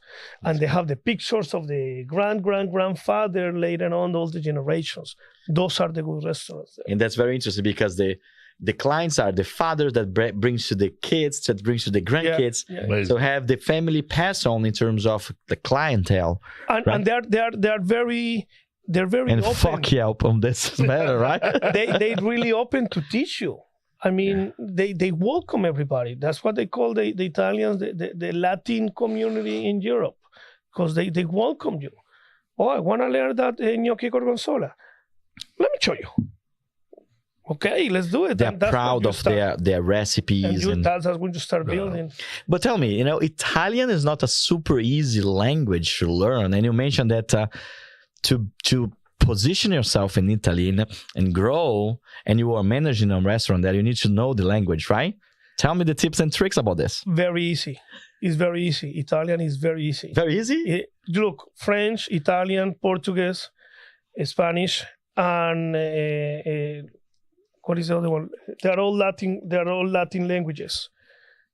And they have the pictures of the grandfather later on, all the generations. Those are the good restaurants there. And that's very interesting because the clients are the father that brings to the kids, that brings to the grandkids. Yeah. So have the family pass on in terms of the clientele. And, right? and they're very and open. Fuck Yelp on this matter, right? they really open to teach you. I mean, they welcome everybody. That's what they call the Italians, the Latin community in Europe, because they welcome you. Oh, I want to learn that gnocchi gorgonzola. Let me show you. Okay, let's do it. They're proud of their recipes. And that's when you start building. But tell me, Italian is not a super easy language to learn. And you mentioned that to position yourself in Italy and grow, and you are managing a restaurant there, you need to know the language, right? Tell me the tips and tricks about this. Very easy. It's very easy. Italian is very easy. Very easy? Look, French, Italian, Portuguese, Spanish, and what is the other one? They are all Latin languages.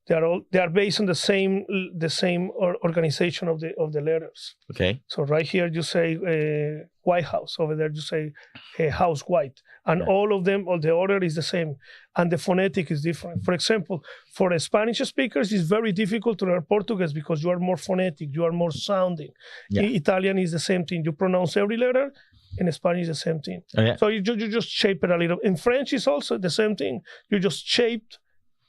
They are based on the same organization of the letters. Okay. So right here you say White House. Over there you say House White, and all of them, all the order is the same, and the phonetic is different. For example, for Spanish speakers, it's very difficult to learn Portuguese because you are more phonetic, you are more sounding. Italian is the same thing. You pronounce every letter. In Spanish, the same thing. So you just shape it a little. In French, it's also the same thing. You just shaped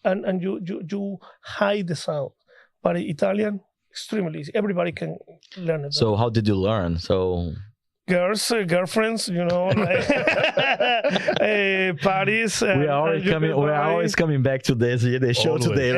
and you hide the sound. But in Italian, extremely easy. Everybody can learn it. So how did you learn? So girlfriends, parties. We are always coming back to this the show always. Today,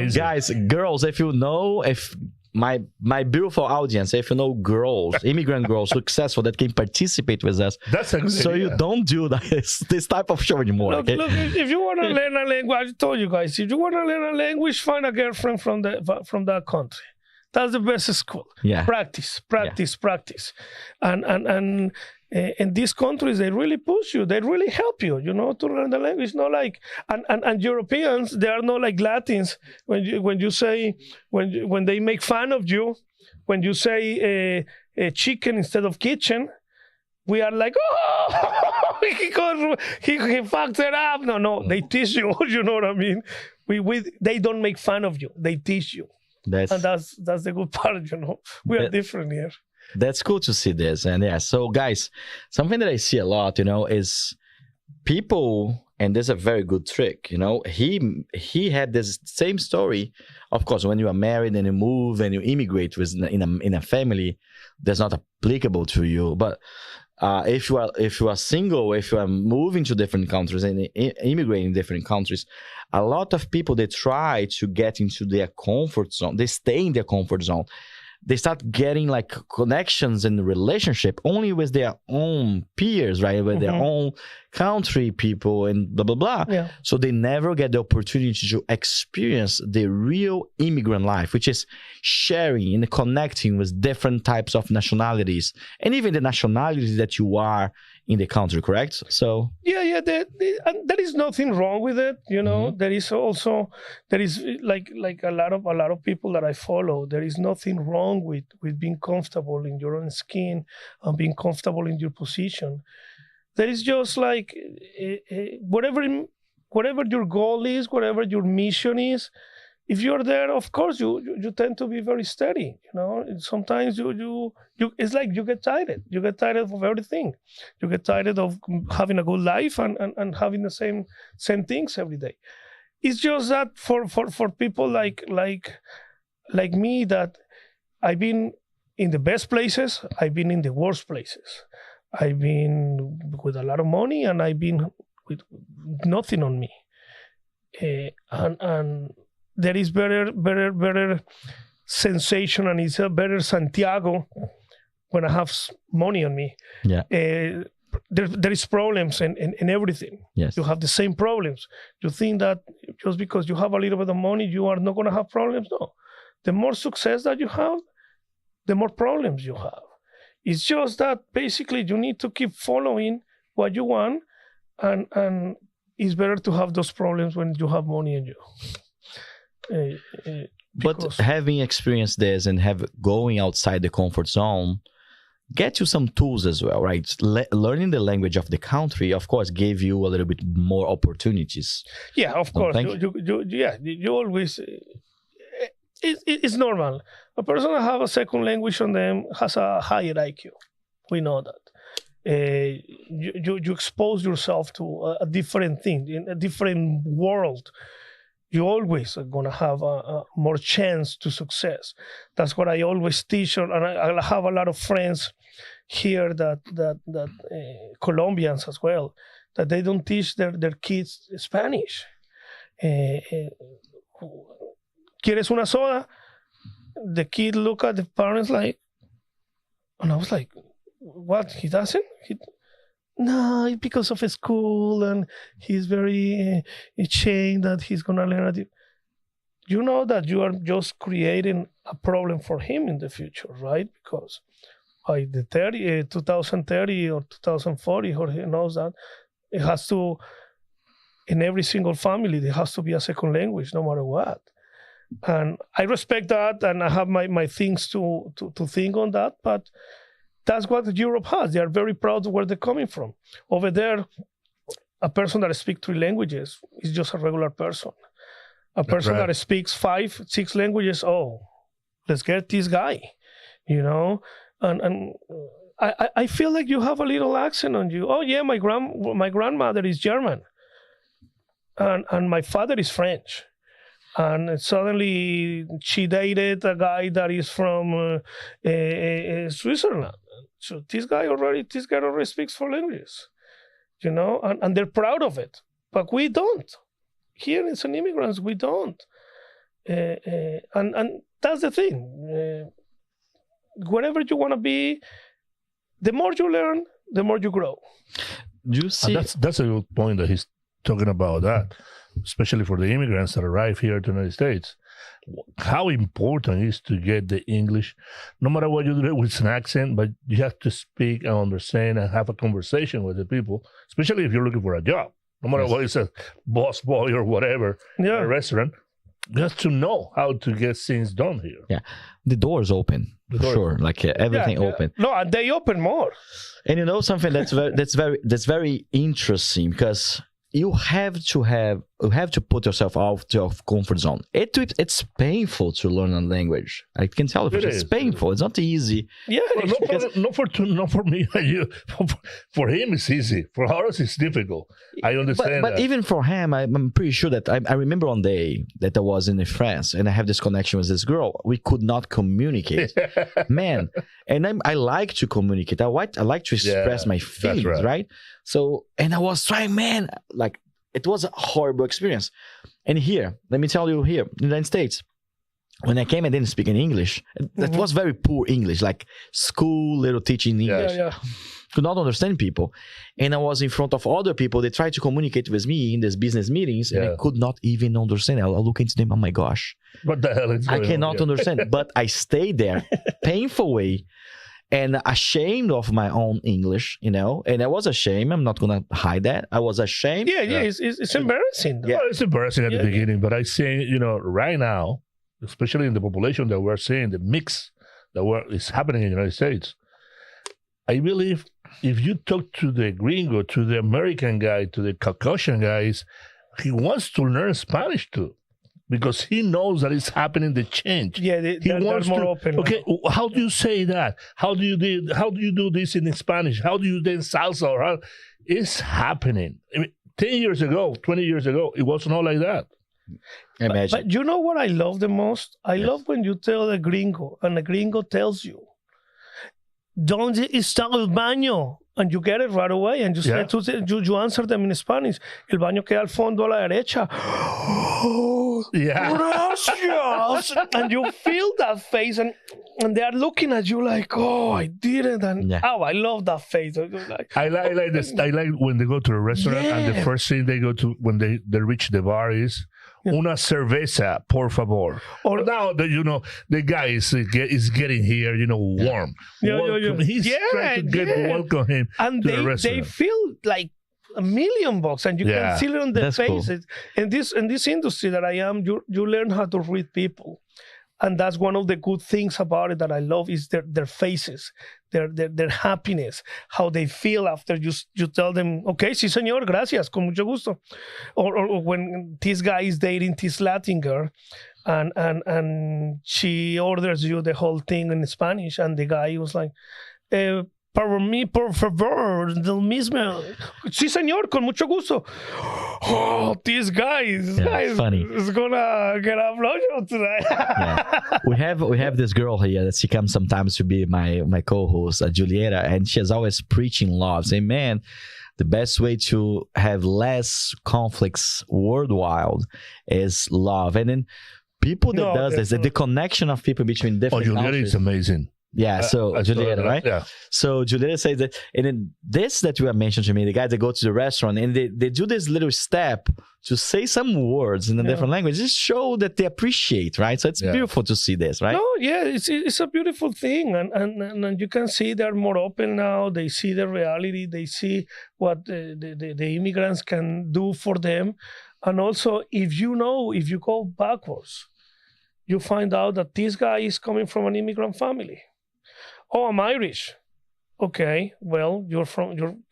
right? Guys, girls, if you know, if my beautiful audience, if you know girls, immigrant girls, successful that can participate with us, that's a good so idea. You don't do this type of show anymore. Look, if you want to learn a language, I told you guys, if you want to learn a language, find a girlfriend from that country. That's the best school. Yeah. Practice. And in these countries, they really push you. They really help you, to learn the language. It's not like, and Europeans, they are not like Latins. When you say, when they make fun of you, when you say chicken instead of kitchen, we are like, oh, he fucked it up. No, they teach you. You know what I mean? They don't make fun of you. They teach you. And that's the good part, We are different here. That's cool to see this. And so guys, something that I see a lot, is people, and there's a very good trick, he had this same story. Of course, when you are married and you move and you immigrate in a family, that's not applicable to you. But if you are single, if you are moving to different countries and immigrating in different countries, a lot of people, they try to get into their comfort zone. They stay in their comfort zone. They start getting like connections and relationship only with their own peers, right? With their own country people and blah, blah, blah. Yeah. So they never get the opportunity to experience the real immigrant life, which is sharing and connecting with different types of nationalities and even the nationalities that you are in the country, correct? So there is nothing wrong with it, There is like a lot of people that I follow. There is nothing wrong with being comfortable in your own skin and being comfortable in your position. There is just like whatever your goal is, whatever your mission is. If you're there, of course, you tend to be very steady. Sometimes you it's like you get tired. You get tired of everything. You get tired of having a good life and having the same things every day. It's just that for people like me, that I've been in the best places, I've been in the worst places. I've been with a lot of money, and I've been with nothing on me. And there is better sensation, and it's a better Santiago when I have money on me. Yeah. There is problems in everything. Yes. You have the same problems. You think that just because you have a little bit of money, you are not going to have problems? No. The more success that you have, the more problems you have. It's just that basically you need to keep following what you want, and it's better to have those problems when you have money in you. But having experienced this and going outside the comfort zone, get you some tools as well, right? Learning the language of the country, of course, gave you a little bit more opportunities. Yeah, of course. You always. It's normal. A person that have a second language on them has a higher IQ. We know that. You expose yourself to a different thing, in a different world. You always are going to have a more chance to success. That's what I always teach. And I have a lot of friends here that Colombians as well, that they don't teach their kids Spanish. ¿Quieres una soda? The kid look at the parents like, and I was like, what, he doesn't? No, because of his school, and he's very ashamed that he's going to learn. You know that you are just creating a problem for him in the future, right? Because by the 2030 or 2040, Jorge knows that it has to, in every single family, there has to be a second language, no matter what. And I respect that, and I have my things to think on that, but that's what Europe has. They are very proud of where they're coming from. Over there, a person that speaks 3 languages is just a regular person. A person that speaks 5, 6 languages, oh, let's get this guy, you know? And I feel like you have a little accent on you. Oh, yeah, my grandmother is German, and my father is French. And suddenly she dated a guy that is from Switzerland. So this guy already speaks 4 languages, you know, and they're proud of it. But we don't. Here in San Immigrants, we don't. And that's the thing. Wherever you want to be, the more you learn, the more you grow. You see, that's a good point that he's talking about that, especially for the immigrants that arrive here to the United States. How important it is to get the English, no matter what you do with an accent, but you have to speak and understand and have a conversation with the people, especially if you're looking for a job. No matter what it's a boss boy or whatever in a restaurant, you have to know how to get things done here. Yeah, the door's open, sure. Like everything open. No, and they open more. And you know something that's very interesting, because you have to put yourself out of comfort zone. It's painful to learn a language. I can tell you, it's painful. It's not easy. Yeah, well, not for me. For him, it's easy. For us, it's difficult. I understand. But even for him, I'm pretty sure that I remember one day that I was in France and I have this connection with this girl. We could not communicate, man. And I like to communicate. I like to express my feelings, right? So, and I was trying, man, like it was a horrible experience. And here, let me tell you, here in the United States, when I came, I didn't speak in English. That was very poor English, like school, little teaching English. Could not understand people. And I was in front of other people. They tried to communicate with me in these business meetings, and I could not even understand. I look into them, oh my gosh. What the hell is going on? I cannot understand. But I stayed there, painful way, and ashamed of my own English, you know. And I was ashamed. I'm not going to hide that. I was ashamed. It's embarrassing. Well, it's embarrassing at the beginning, but I say, you know, right now, especially in the population that we're seeing, the mix that is happening in the United States, I believe if you talk to the gringo, to the American guy, to the Caucasian guys, he wants to learn Spanish too, because he knows that it's happening, the change. Yeah, they're more open. Okay, how do you say that? How do you do this in Spanish? How do you dance salsa? It's happening. I mean, 10 years ago, 20 years ago, it was not like that. Imagine. But you know what I love the most? I love when you tell a gringo, and the gringo tells you, ¿Dónde está el baño? And you get it right away, and you answer them in Spanish. El baño queda al fondo a la derecha. Gracias. And you feel that face, and they are looking at you like, oh, I did it. And I love that face. I like this. I like when they go to a restaurant and the first thing they go to when they reach the bar is una cerveza, por favor. Or now that you know the guy is getting here, you know, warm. He's trying to welcome him and to the restaurant. They feel like $1,000,000, and you can see it on their faces. Cool. In this industry that I am, you learn how to read people. And that's one of the good things about it that I love is their faces, their happiness, how they feel after you tell them, okay, sí, señor, gracias, con mucho gusto. Or when this guy is dating this Latin girl and she orders you the whole thing in Spanish, and the guy was like, para mí, por favor, del mismo. Sí, señor, con mucho gusto. Oh, this guy is funny. Is gonna get a blowjob tonight. We have this girl here that she comes sometimes to be my co-host, Julieta, and she's always preaching love, saying, man, the best way to have less conflicts worldwide is love. And then people that does this, the connection of people between different Julieta is amazing. Yeah, so Julieta, right? Yeah. So Julieta says that, and then this that you have mentioned to me, the guys that go to the restaurant and they do this little step to say some words in a different language, just show that they appreciate, right? So it's beautiful to see this, right? No, yeah, it's a beautiful thing, and you can see they're more open now. They see the reality. They see what the immigrants can do for them, and also if you go backwards, you find out that this guy is coming from an immigrant family. Oh, I'm Irish. Okay, well,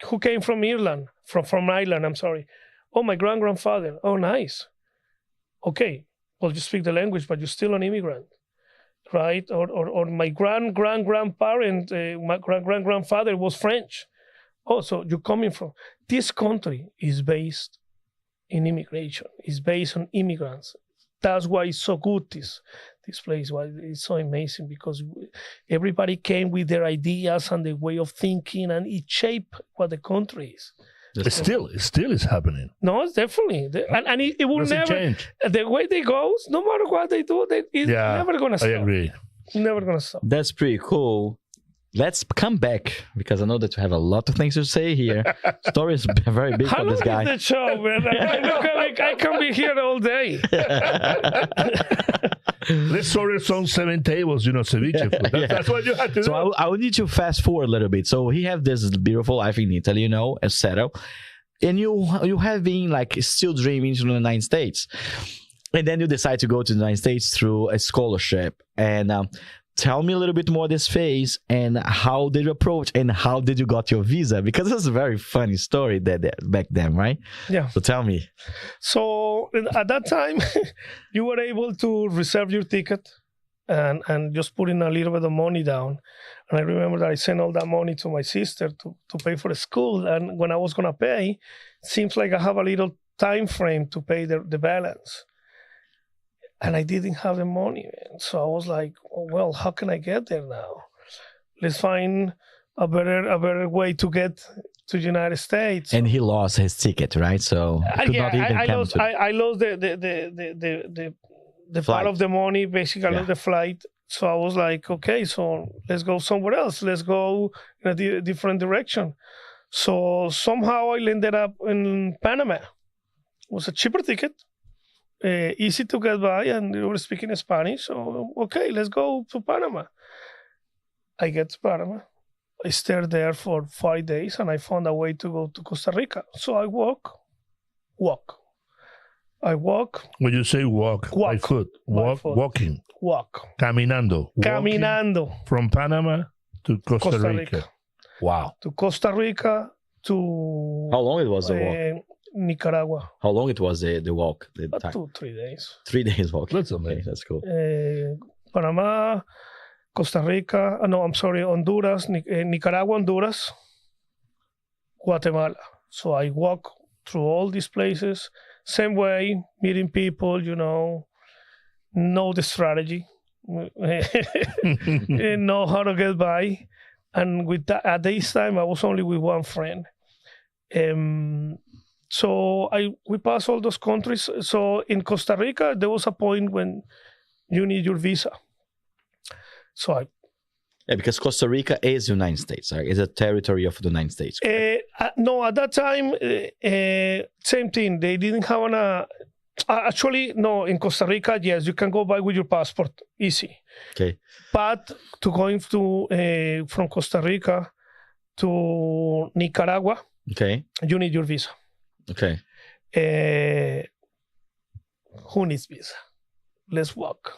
who came from Ireland? From Ireland, I'm sorry. Oh, my grandfather. Oh, nice. Okay, well, you speak the language, but you're still an immigrant, right? Or my grandparent, my grandfather was French. Oh, so you're coming from... This country is based in immigration. It's based on immigrants. That's why it's so good, this place. Why it's so amazing, because everybody came with their ideas and their way of thinking, and it shaped what the country is. It still is happening. No, it's definitely. And it will never change. The way they go, no matter what they do, it's never going to stop. I agree. Never going to stop. That's pretty cool. Let's come back, because I know that you have a lot of things to say here. Story is very big for this guy. How long is the show, man? I can be here all day. Let's order some 7 tables, ceviche food. That's what you have to do. So I would need to fast forward a little bit. So he have this beautiful life in Italy, and settle. And you have been like still dreaming to the United States. And then you decide to go to the United States through a scholarship. And tell me a little bit more this phase, and how did you approach, and how did you got your visa? Because it's a very funny story back then, right? Yeah. So tell me. So at that time, you were able to reserve your ticket and just put in a little bit of money down. And I remember that I sent all that money to my sister to pay for the school. And when I was going to pay, it seems like I have a little time frame to pay the balance. And I didn't have the money, man. So I was like, oh, well, how can I get there now? Let's find a better way to get to the United States. And he lost his ticket, right? So he could not even come to... I lost the part of the money, basically. I lost the flight. So I was like, okay, so let's go somewhere else. Let's go in a different direction. So somehow I ended up in Panama. It was a cheaper ticket. Easy to get by, and they were speaking Spanish. So, okay, let's go to Panama. I get to Panama. I stayed there for 5 days, and I found a way to go to Costa Rica. So I walk. I walk. When you say walk. By foot. Walking. Caminando. Caminando. From Panama to Costa Rica. Wow. To Costa Rica, to... How long it was the walk? Nicaragua. How long it was the walk? 2-3 days. 3 days walk. That's amazing. Okay, that's cool. Panama, Costa Rica, Honduras, Nicaragua, Honduras, Guatemala. So I walk through all these places, same way, meeting people, know the strategy, know how to get by. And with that, at this time, I was only with one friend. So we passed all those countries. So in Costa Rica, there was a point when you need your visa. So because Costa Rica is the United States, right? It's a territory of the United States. No, at that time, same thing. They didn't have actually, no, in Costa Rica, yes, you can go by with your passport, easy. Okay. But to going from Costa Rica to Nicaragua, okay, you need your visa. Okay. Who needs visa? Let's walk.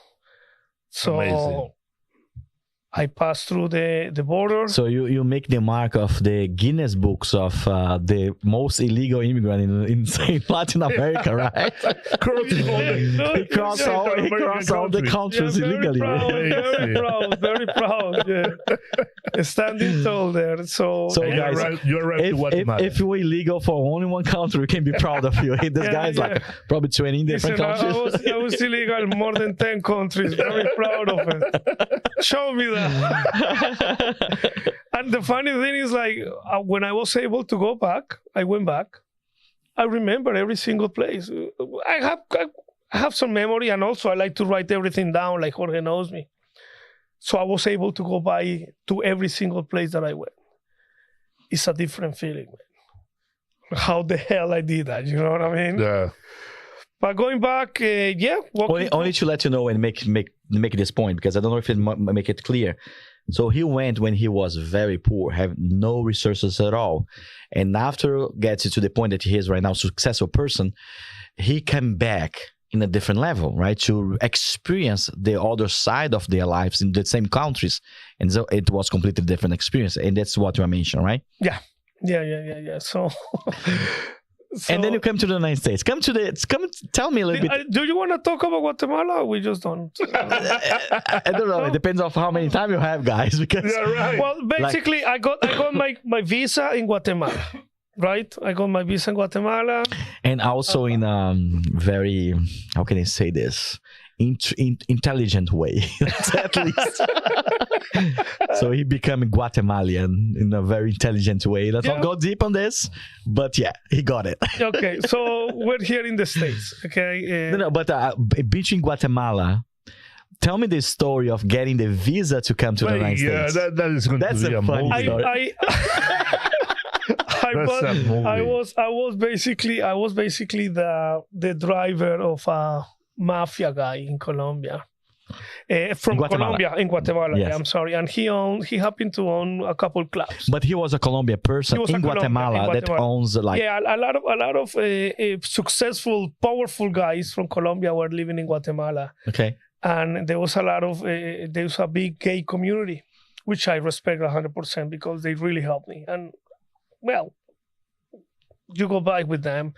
So amazing. I passed through the border. So you make the mark of the Guinness books of the most illegal immigrant in Latin America, right? He crossed all the countries illegally. Very proud. Yeah. Standing tall there. So guys, you're right to Guatemala. If you're illegal for only one country, we can be proud of you. This guy's like probably 20 different countries. I was illegal in more than 10 countries. Very proud of it. Show me that. And the funny thing is, like, when I was able to go back, I went back. I remember every single place. I have some memory, and also I like to write everything down, like Jorge knows me. So I was able to go by to every single place that I went. It's a different feeling, man. How the hell I did that? You know what I mean? Yeah. But going back, Only to let you know and make this point, because I don't know if it make it clear. So he went when he was very poor, have no resources at all, and after gets to the point that he is right now, successful person, he came back in a different level, right? To experience the other side of their lives in the same countries, and so it was completely different experience, and that's what you mentioned, right? Yeah. So. And then you come to the United States. Come tell me a little bit. Do you want to talk about Guatemala? Or we just don't. I don't know. It depends on how many time you have, guys. Because Well, basically, I got my visa in Guatemala, right? I got my visa in Guatemala, and also in very, how can I say this, intelligent way, at least. So he became Guatemalan in a very intelligent way. Let's not go deep on this, but yeah, he got it. Okay, so we're here in the States, okay? But between Guatemala, tell me the story of getting the visa to come to the United States. Yeah, that is going to be a funny movie. I was basically the driver of a mafia guy in Colombia. From Colombia, in Guatemala. Yes. Yeah, I'm sorry, and he happened to own a couple clubs. But he was a Colombian person in Guatemala that owns a lot of successful, powerful guys from Colombia were living in Guatemala. Okay, and there was a big gay community, which I respect 100% because they really helped me. And well, you go back with them.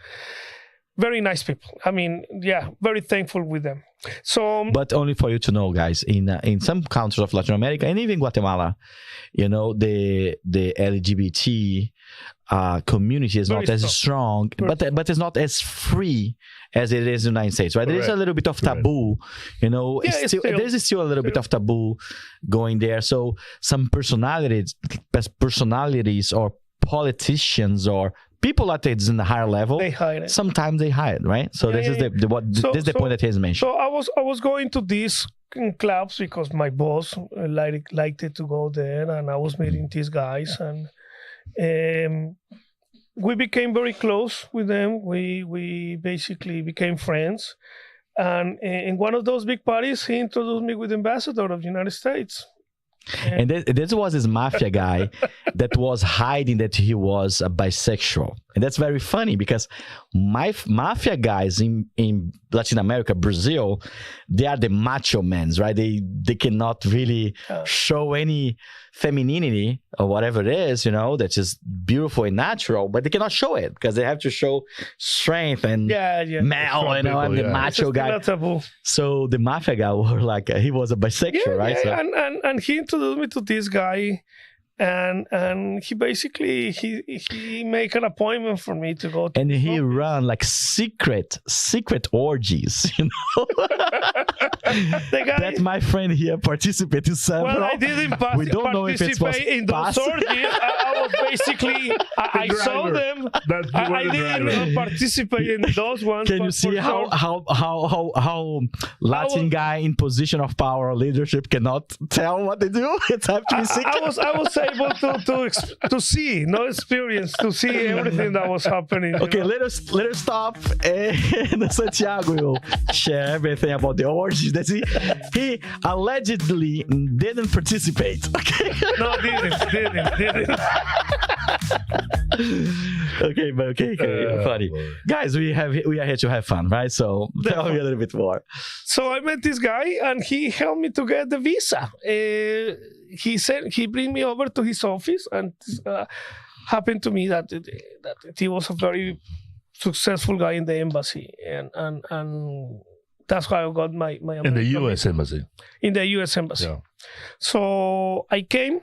Very nice people. I mean, yeah, very thankful with them. So, but only for you to know, guys, in some countries of Latin America and even Guatemala, you know, the LGBT community is not as strong, but it's not as free as it is in the United States, right? There is a little bit of taboo, you know. There's still a little bit of taboo going there. So some personalities or politicians or people that is in the higher level, they hide it. Sometimes they hide, right? So this is the point that he's mentioned. So I was going to these clubs because my boss liked it to go there, and I was meeting these guys, and we became very close with them. We basically became friends, and in one of those big parties, he introduced me with the ambassador of the United States. And this was his mafia guy that was hiding that he was a bisexual. And that's very funny because my mafia guys in Latin America, Brazil, they are the macho men, right? They cannot really show any femininity or whatever it is, you know, that's just beautiful and natural, but they cannot show it because they have to show strength and male, you know, I'm the macho guy. So the mafia guy were like, he was a bisexual, right? Yeah, so. And he introduced me to this guy, and he basically he make an appointment for me to go to, and he run like secret orgies, you know. The guy, that my friend here participated in several. Well, I didn't we don't know if it was in those orgies. I was basically I saw them. I didn't participate in those ones. Can you see how Latin guy in position of power or leadership cannot tell what they do? It's have to be secret. I was able to see, no experience, to see everything that was happening. Okay, let us stop, and Santiago will share everything about the orgies. That he allegedly didn't participate. Okay. No, didn't. Okay, funny. Guys, we are here to have fun, right? So tell me a little bit more. So I met this guy, and he helped me to get the visa. He said he bring me over to his office, and happened to me that he was a very successful guy in the embassy, and that's how I got my in the U.S. embassy. In the U.S. embassy. Yeah. So I came.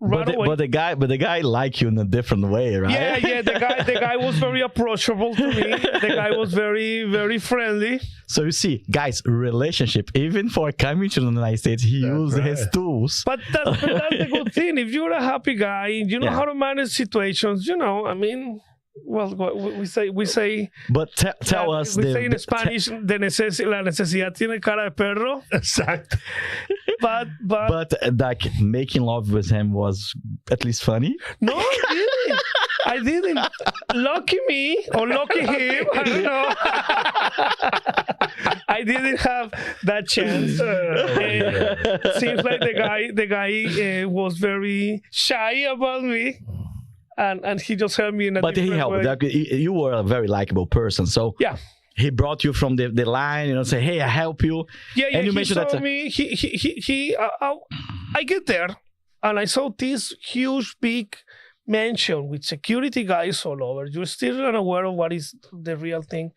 But the guy liked you in a different way, right? Yeah. The guy was very approachable to me. The guy was very, very friendly. So you see, guys, relationship, even for coming to the United States, he used his tools. But that's the good thing. If you're a happy guy, you know how to manage situations. You know, I mean, well, we say. But tell us. We say in Spanish, la necesidad tiene cara de perro. Exacto. but like making love with him was at least funny. no, I didn't. Lucky me or lucky him. I don't know. I didn't have that chance. Seems like the guy was very shy about me, and he just helped me in a But he different helped. way. Like, you were a very likable person, so Yeah. he brought you from the line, say, "Hey, I help you." Yeah, And you he mentioned saw that. me. I get there, and I saw this huge, big mansion with security guys all over. You're still unaware of what is the real thing.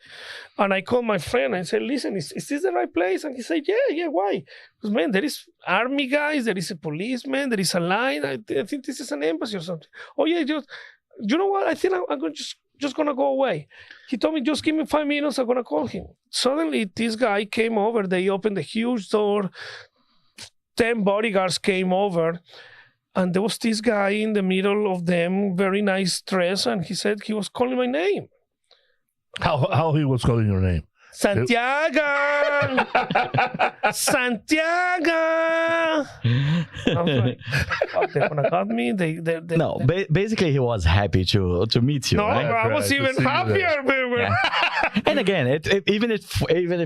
And I called my friend and I said, "Listen, is this the right place?" And he said, "Yeah. Why?" Because man, there is army guys, there is a policeman, there is a line. I think this is an embassy or something. Oh yeah, you know what? I think I'm going just gonna go away. He told me, just give me 5 minutes, I'm gonna call him. Suddenly this guy came over, they opened a huge door, 10 bodyguards came over, and there was this guy in the middle of them, very nice dress, and he said he was calling my name. How he was calling your name? Santiago! Santiago! I was like, oh, they're gonna cut me. No, basically he was happy to meet you. No, right? I was Right, even to see you happier. Yeah. And again, even if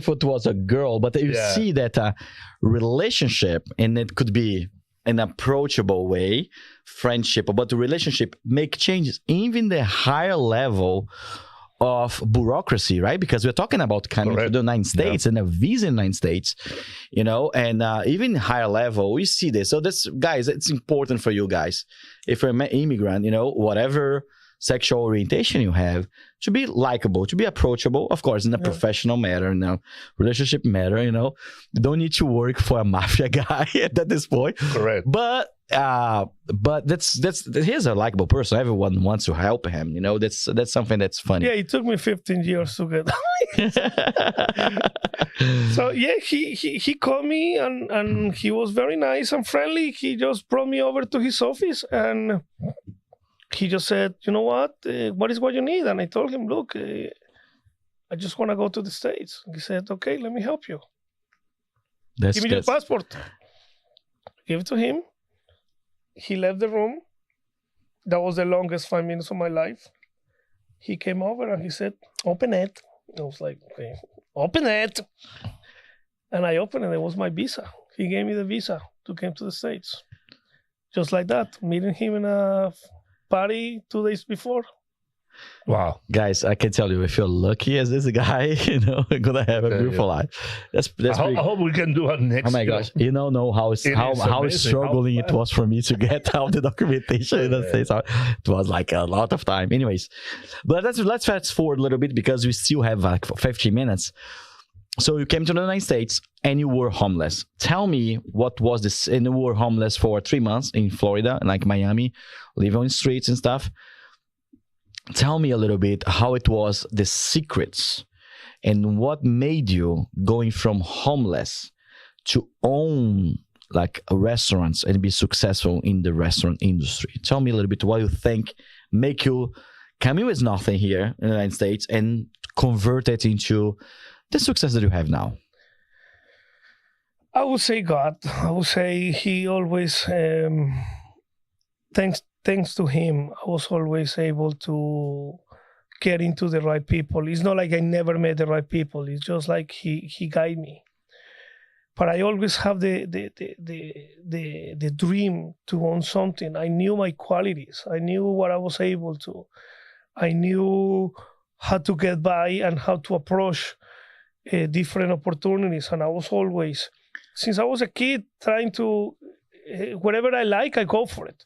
it was a girl, but you Yeah. see that relationship, and it could be an approachable way, friendship, but the relationship make changes, even the higher level of bureaucracy, right? Because we're talking about coming to the United States and a visa in the United States, and even higher level, we see this. So this, guys, it's important for you guys. If you're an immigrant, whatever sexual orientation you have, to be likable, to be approachable, of course, in a professional matter, relationship matter, you don't need to work for a mafia guy at this point. Correct. But he's a likable person. Everyone wants to help him. That's something that's funny. Yeah, it took me 15 years to get. So yeah, he called me and he was very nice and friendly. He just brought me over to his office and he just said, "You know what is what you need?" And I told him, "Look, I just want to go to the States." He said, "Okay, let me help you. Give me your passport." Give it to him. He left the room. That was the longest 5 minutes of my life. He came over and he said, "Open it." I was like, "Okay, open it." And I opened it. It was my visa. He gave me the visa to come to the States. Just like that, meeting him in a party 2 days before. Wow. Guys, I can tell you, if you're lucky as this guy, you're gonna have a beautiful life. That's I hope we can do it next. Oh my gosh, you don't know how struggling it was for me to get out the documentation in the States. It was like a lot of time. Anyways, but let's fast forward a little bit because we still have like 15 minutes. So you came to the United States and you were homeless. Tell me, what was this? And you were homeless for 3 months in Florida, like Miami, living on the streets and stuff. Tell me a little bit how it was, the secrets, and what made you going from homeless to own like restaurants and be successful in the restaurant industry. Tell me a little bit what you think make you come in with nothing here in the United States and convert it into the success that you have now. I would say God. I would say He always, thanks to Him, I was always able to get into the right people. It's not like I never met the right people. It's just like He guided me. But I always have the dream to own something. I knew my qualities. I knew what I was able to. I knew how to get by and how to approach different opportunities. And I was always, since I was a kid, trying to, whatever I like, I go for it.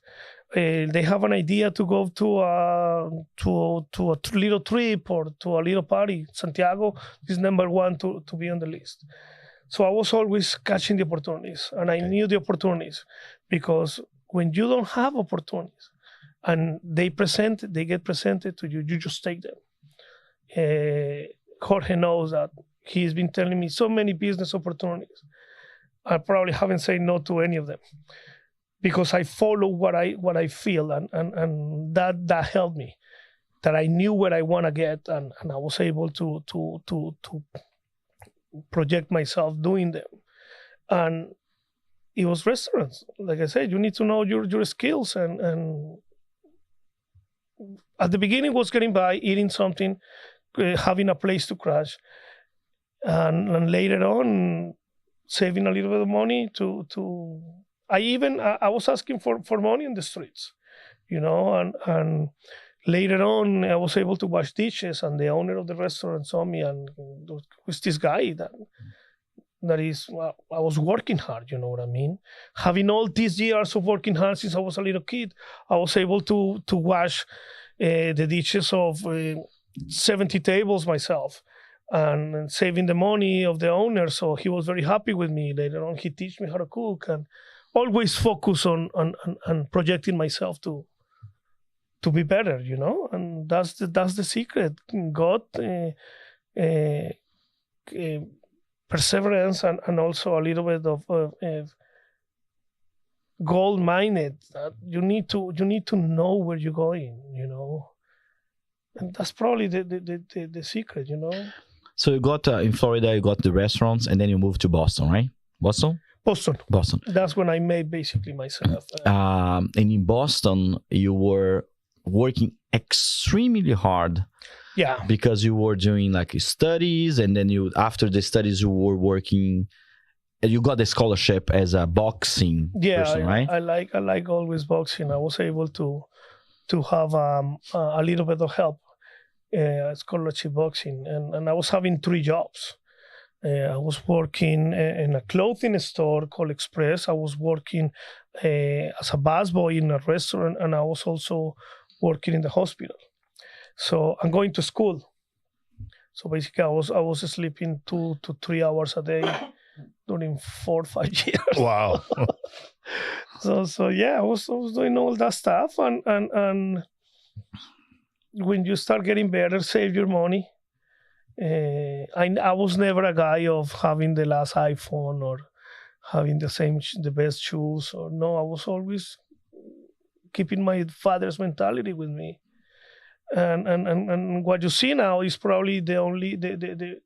They have an idea to go to a little trip or to a little party. Santiago is number one to be on the list. So I was always catching the opportunities, and I knew the opportunities, because when you don't have opportunities and they get presented to you, you just take them. Jorge knows that. He's been telling me so many business opportunities. I probably haven't said no to any of them, because I follow what I feel, and that helped me. That I knew where I want to get, and I was able to project myself doing them. And it was restaurants. Like I said, you need to know your skills, and at the beginning was getting by, eating something, having a place to crash, and later on saving a little bit of money to I was asking for money in the streets, and later on I was able to wash dishes, and the owner of the restaurant saw me, and who's this guy that is, well, I was working hard, you know what I mean? Having all these years of working hard since I was a little kid, I was able to wash the dishes of 70 tables myself, and saving the money of the owner. So he was very happy with me. Later on, he taught me how to cook, and always focus on projecting myself to be better, and that's the secret. God, perseverance, and also a little bit of goal-minded. You need to know where you're going, and that's probably the secret, So you got in Florida, you got the restaurants, and then you moved to Boston, right? Boston. That's when I made basically myself. And in Boston, you were working extremely hard. Yeah. Because you were doing like studies, and then after the studies you were working. You got the scholarship as a boxing person, right? I like always boxing. I was able to have a little bit of help, scholarship boxing, and I was having 3 jobs. I was working in a clothing store called Express. I was working as a busboy in a restaurant, and I was also working in the hospital. So I'm going to school. So basically, I was sleeping 2 to 3 hours a day during 4 or 5 years. Wow. So yeah, I was doing all that stuff, and when you start getting better, save your money. I was never a guy of having the last iPhone or having the best shoes, or no. I was always keeping my father's mentality with me. And what you see now is probably the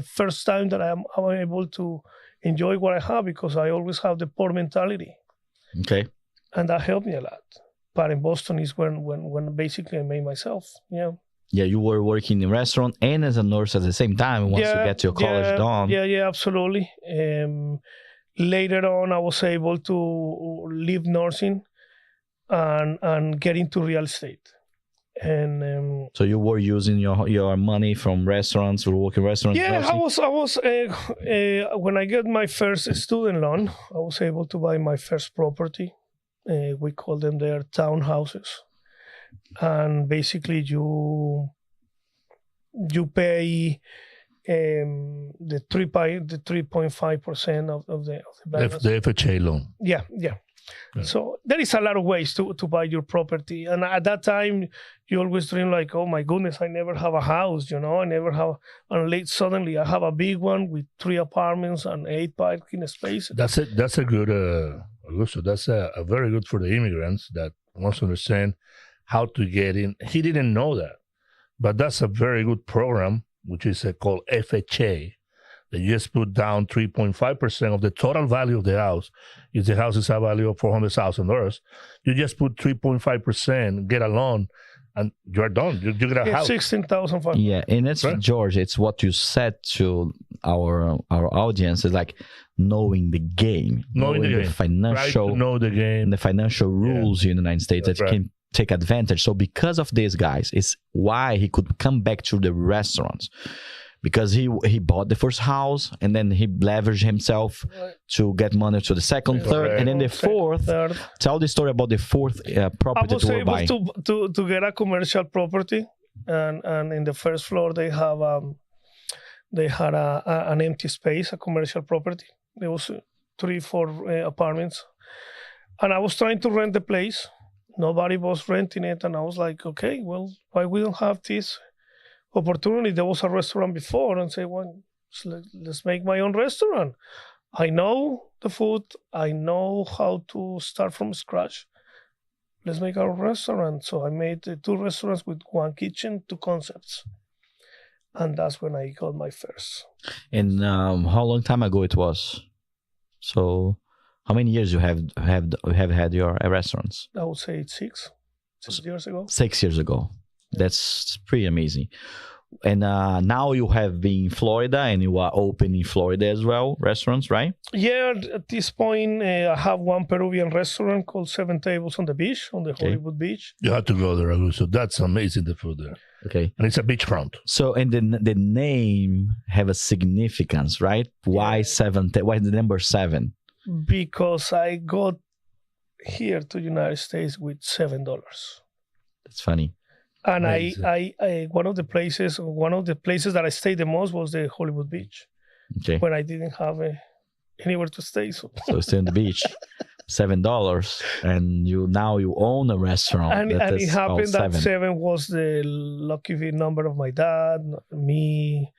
first time that I'm able to enjoy what I have, because I always have the poor mentality. Okay. And that helped me a lot. But in Boston is when basically I made myself. Yeah. Yeah, you were working in a restaurant and as a nurse at the same time once you get your college done. Yeah, absolutely. Later on, I was able to leave nursing and get into real estate. And so you were using your money from restaurants, or working restaurants? Yeah, nursing? I was when I got my first student loan, I was able to buy my first property. We call them their townhouses, and basically you pay the 3.5% of the bank. The FHA loan. Yeah. So there is a lot of ways to buy your property, and at that time you always dream like, oh my goodness, I never have a house, I never have. And late suddenly I have a big one with 3 apartments and 8 parking spaces. That's a good Augusto. That's a very good for the immigrants that wants to understand how to get in. He didn't know that, but that's a very good program, which is called FHA. That you just put down 3.5% of the total value of the house. If the house is a value of $400,000, you just put 3.5%, get a loan, and you're done. You get a house. $16,500. Yeah, and it's right. George. It's what you said to our audience. Is like knowing the game, knowing the financial, right, to know the game, the financial rules in the United States that you can take advantage. So because of these guys, it's why he could come back to the restaurants. Because he bought the first house, and then he leveraged himself to get money to the second, third, and then the fourth. Third. Tell the story about the fourth property to buy. I was able to get a commercial property, and in the first floor they had an empty space, a commercial property. There was 3-4 apartments, and I was trying to rent the place. Nobody was renting it, and I was like, okay, well, why we don't have this opportunity? There was a restaurant before, and say, well, let's make my own restaurant. I know the food. I know how to start from scratch. Let's make our restaurant. So I made 2 restaurants with 1 kitchen, 2 concepts. And that's when I got my first. And how long time ago it was? So How many years you have had your restaurants? I would say 6 years ago. 6 years ago. That's pretty amazing. And now you have been in Florida, and you are open in Florida as well, restaurants, right? Yeah, at this point, I have one Peruvian restaurant called Seven Tables on the Beach, on the Hollywood Beach. You have to go there, Augusto. That's amazing, the food there. Okay. And it's a beachfront. So, and the name have a significance, right? Why why the number 7? Because I got here to the United States with $7. That's funny. And I one of the places that I stayed the most was the Hollywood Beach. Okay. When I didn't have anywhere to stay. So stay on the beach. $7, and you own a restaurant. And it happened that 7 was the lucky number of my dad, me.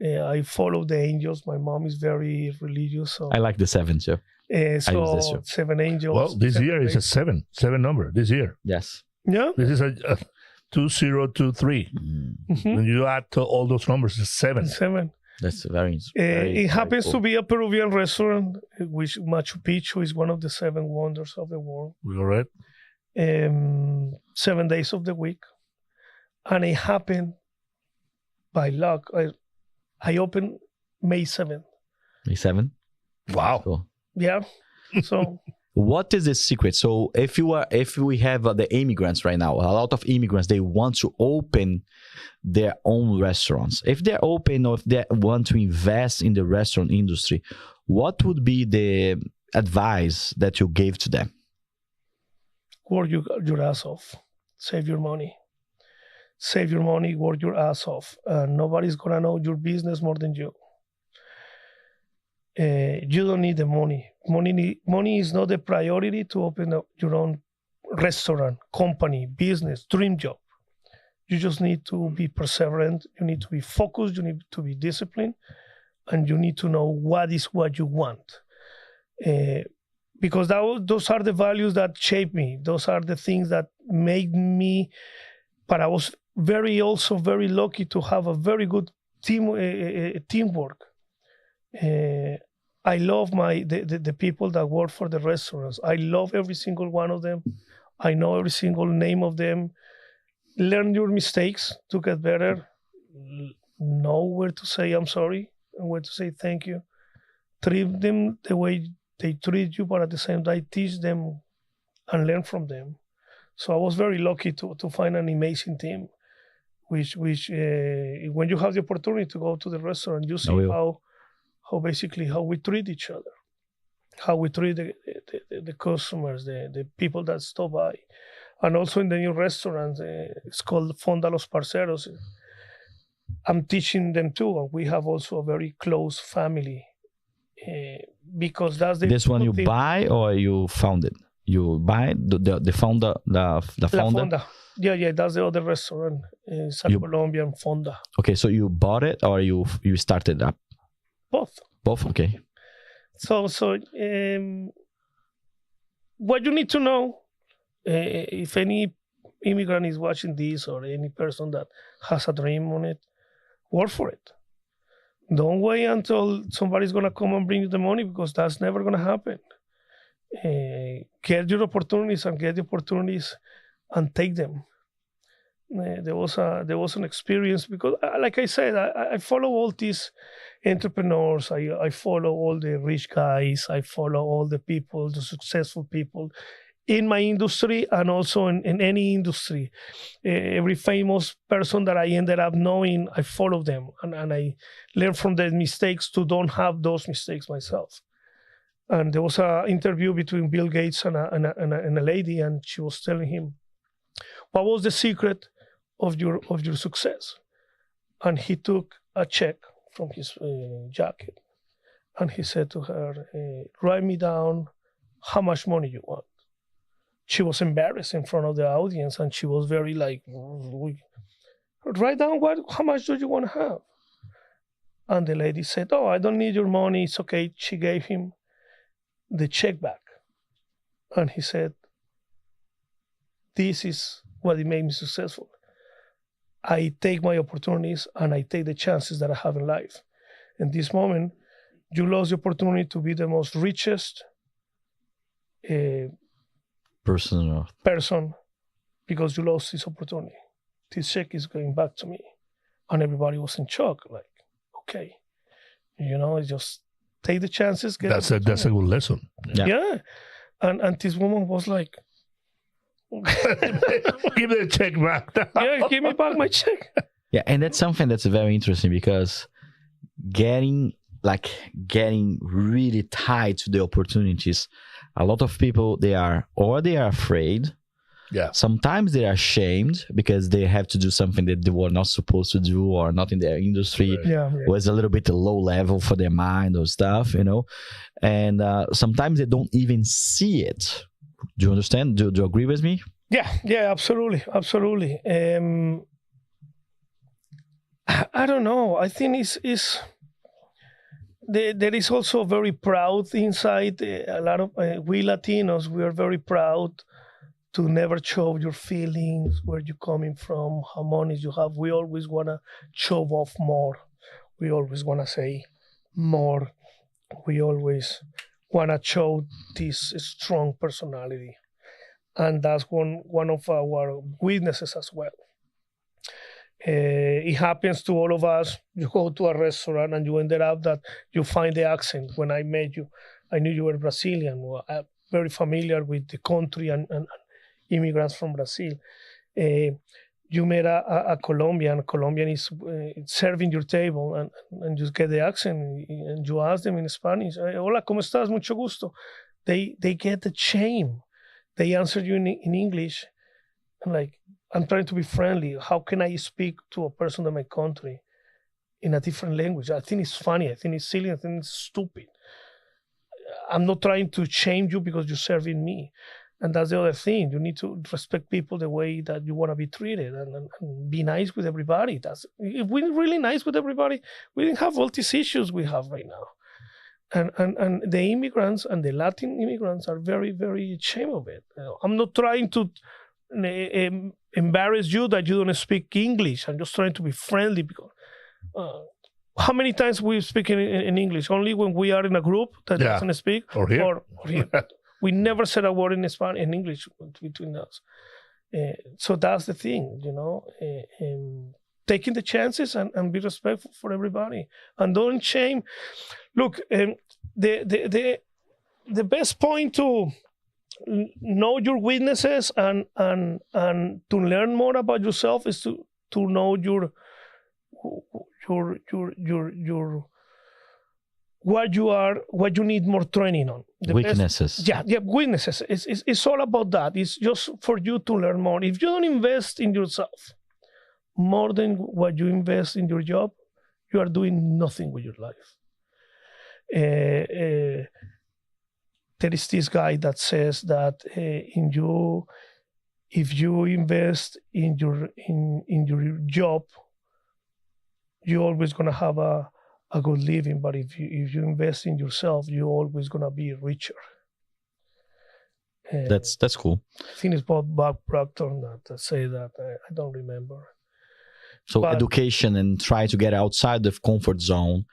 I follow the angels. My mom is very religious. So I like the 7 too. So 7 angels. Well, this year is a 7 number. This year. Yes. Yeah. This is a 2023. Mm-hmm. When you add to all those numbers, it's 7. 7. That's very it happens cool. to be a Peruvian restaurant, which Machu Picchu is one of the 7 wonders of the world. We all right? 7 days of the week. And it happened by luck. I opened May 7th. May 7th? Wow. Cool. Yeah. So what is the secret? So if we have the immigrants right now, a lot of immigrants, they want to open their own restaurants. If they're open, or if they want to invest in the restaurant industry, what would be the advice that you gave to them? Work your ass off. Save your money. Save your money, work your ass off. Nobody's going to know your business more than you. You don't need the money. Money is not the priority to open up your own restaurant, company, business, dream job. You just need to be perseverant. You need to be focused. You need to be disciplined. And you need to know what is what you want. Because those are the values that shape me. Those are the things that make me. But I was also very lucky to have a very good teamwork. I love the people that work for the restaurants. I love every single one of them. I know every single name of them. Learn your mistakes to get better. Know where to say I'm sorry and where to say thank you. Treat them the way they treat you, but at the same time, teach them and learn from them. So I was very lucky to find an amazing team, which when you have the opportunity to go to the restaurant, you see how we treat each other, how we treat the customers, the people that stop by. And also in the new restaurant, it's called Fonda Los Parceros. I'm teaching them too. And we have also a very close family because that's the this one you buy or you founded? You buy the founder, the founder? Fonda. Yeah, that's the other restaurant in Colombian Fonda. Okay, so you bought it or you started up? Both, okay. So what you need to know, if any immigrant is watching this or any person that has a dream on it, work for it. Don't wait until somebody's going to come and bring you the money, because that's never going to happen. Get your opportunities and take them. There was an experience because, like I said, I follow all these entrepreneurs. I follow all the rich guys. I follow all the people, the successful people in my industry and also in any industry. Every famous person that I ended up knowing, I follow them and I learn from their mistakes to don't have those mistakes myself. And there was an interview between Bill Gates and a lady, and she was telling him, what was the secret of your success? And he took a check from his jacket, and he said to her, write me down how much money you want. She was embarrassed in front of the audience, and she was very like, write down how much do you want to have? And the lady said, oh, I don't need your money, it's okay. She gave him the check back. And he said, this is what it made me successful. I take my opportunities and I take the chances that I have in life. In this moment, you lost the opportunity to be the most richest Personal. person because you lost this opportunity. This check is going back to me. And everybody was in shock. Like, okay, it's just take the chances. That's a good lesson. Yeah. And this woman was like, Give the check back. yeah, give me back my check. Yeah, and that's something that's very interesting because getting really tied to the opportunities. A lot of people, they are afraid. Yeah. Sometimes they are ashamed because they have to do something that they were not supposed to do or not in their industry. Right. Yeah. Was a little bit low level for their mind or stuff, and sometimes they don't even see it. Do you understand? Do you agree with me? Yeah, absolutely. I don't know. I think it's there is also very proud inside. A lot of we Latinos, we are very proud to never show your feelings, where you're coming from, how money you have. We always want to show off more. We always want to say more. We always want to show this strong personality. And that's one of our weaknesses as well. It happens to all of us. You go to a restaurant and you ended up that you find the accent. When I met you, I knew you were Brazilian. I'm very familiar with the country and immigrants from Brazil. You met a Colombian. A Colombian is serving your table and you get the accent and you ask them in Spanish, hola, ¿cómo estás? Mucho gusto. They get the shame. They answer you in English. I'm like, I'm trying to be friendly. How can I speak to a person in my country in a different language? I think it's funny. I think it's silly. I think it's stupid. I'm not trying to shame you because you're serving me. And that's the other thing. You need to respect people the way that you want to be treated and be nice with everybody. If we're really nice with everybody, we didn't have all these issues we have right now. And the immigrants and the Latin immigrants are very, very ashamed of it. I'm not trying to embarrass you that you don't speak English. I'm just trying to be friendly because how many times we speak in English? Only when we are in a group that doesn't speak? Or here. Or here. We never said a word in Spanish, in English between us. So that's the thing, taking the chances and be respectful for everybody. And don't shame. Look, the best point to know your weaknesses and to learn more about yourself is to know your what you need more training on. Weaknesses. Weaknesses. It's all about that. It's just for you to learn more. If you don't invest in yourself more than what you invest in your job, you are doing nothing with your life. There is this guy that says that if you invest in your job, you're always gonna have a good living. But if you invest in yourself, you're always gonna be richer. That's cool. I think it's Bob Proctor that say that. I don't remember. So education and try to get outside the comfort zone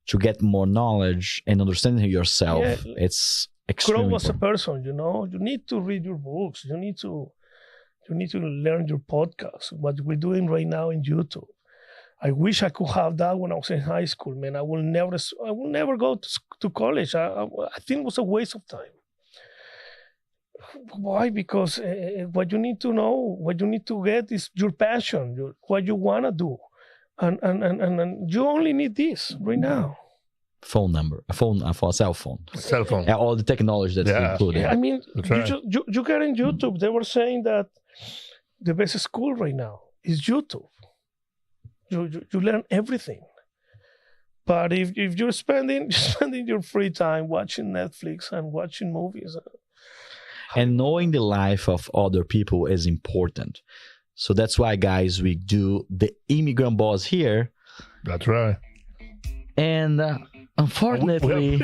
to get more knowledge and understanding yourself. Yeah, it's extremely grow as a important. person. You need to read your books. You need to learn your podcast. What we're doing right now in YouTube. I wish I could have that when I was in high school, man. I will never go to college. I think it was a waste of time. Why? Because what you need to know, what you need to get is your passion, what you want to do. And you only need this right now. Phone number, a cell phone. Cell phone. Yeah, all the technology that's included. I mean, right. you get in YouTube. They were saying that the best school right now is YouTube. You learn everything. But if you're spending your free time watching Netflix and watching movies. And knowing the life of other people is important. So that's why, guys, we do the Immigrant Boss here. That's right. And Unfortunately,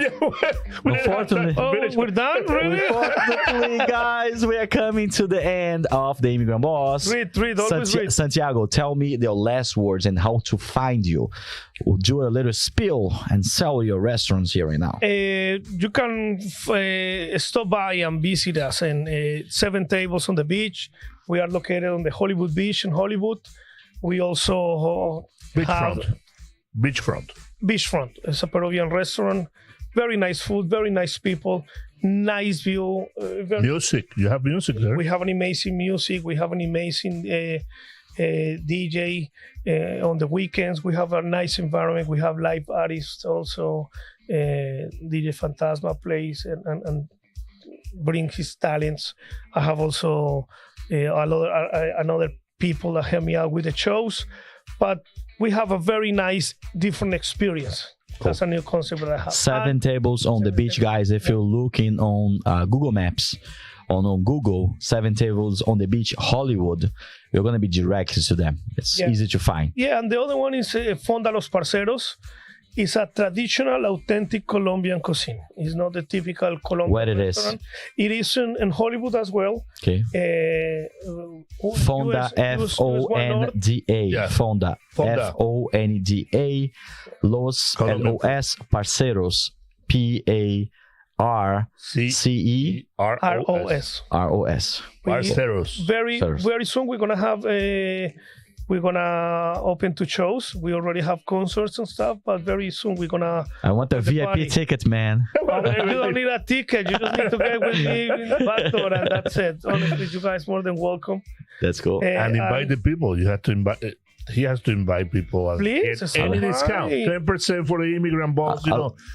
unfortunately, we're done, really? unfortunately, guys, we are coming to the end of the Immigrant Boss. Read, always read. Santiago, tell me your last words and how to find you. We'll do a little spill and sell your restaurants here right now. You can stop by and visit us in 7 Tables on the Beach. We are located on the Hollywood Beach in Hollywood. We also have Beachfront. Beachfront. It's a Peruvian restaurant. Very nice food, very nice people, nice view. Music. You have music there. We have an amazing music. We have an amazing DJ on the weekends. We have a nice environment. We have live artists also. DJ Fantasma plays and bring his talents. I have also another people that help me out with the shows. But we have a very nice, different experience. Cool. That's a new concept that I have. 7 Tables on the Beach, guys. If you're looking on Google Maps, on Google, 7 Tables on the Beach, Hollywood, you're going to be directed to them. It's easy to find. Yeah, and the other one is Fonda Los Parceros. It's a traditional, authentic Colombian cuisine. It's not the typical Colombian Where it restaurant. It is in Hollywood as well. Okay. Fonda, F-O-N-D-A. Yeah. Fonda, F-O-N-D-A. Los, L-O-S, Parceros, P-A-R-C-E-R-O-S. R-O-S. Parceros. Very soon we're going to have we're gonna open to shows. We already have concerts and stuff, but very soon we're gonna. I want a VIP ticket, man. You don't need a ticket. You just need to get with me in the back door, and that's it. Honestly, you guys more than welcome. That's cool. And invite the people. You have to invite. He has to invite people. Please, any discount, 10% for the Immigrant Boss.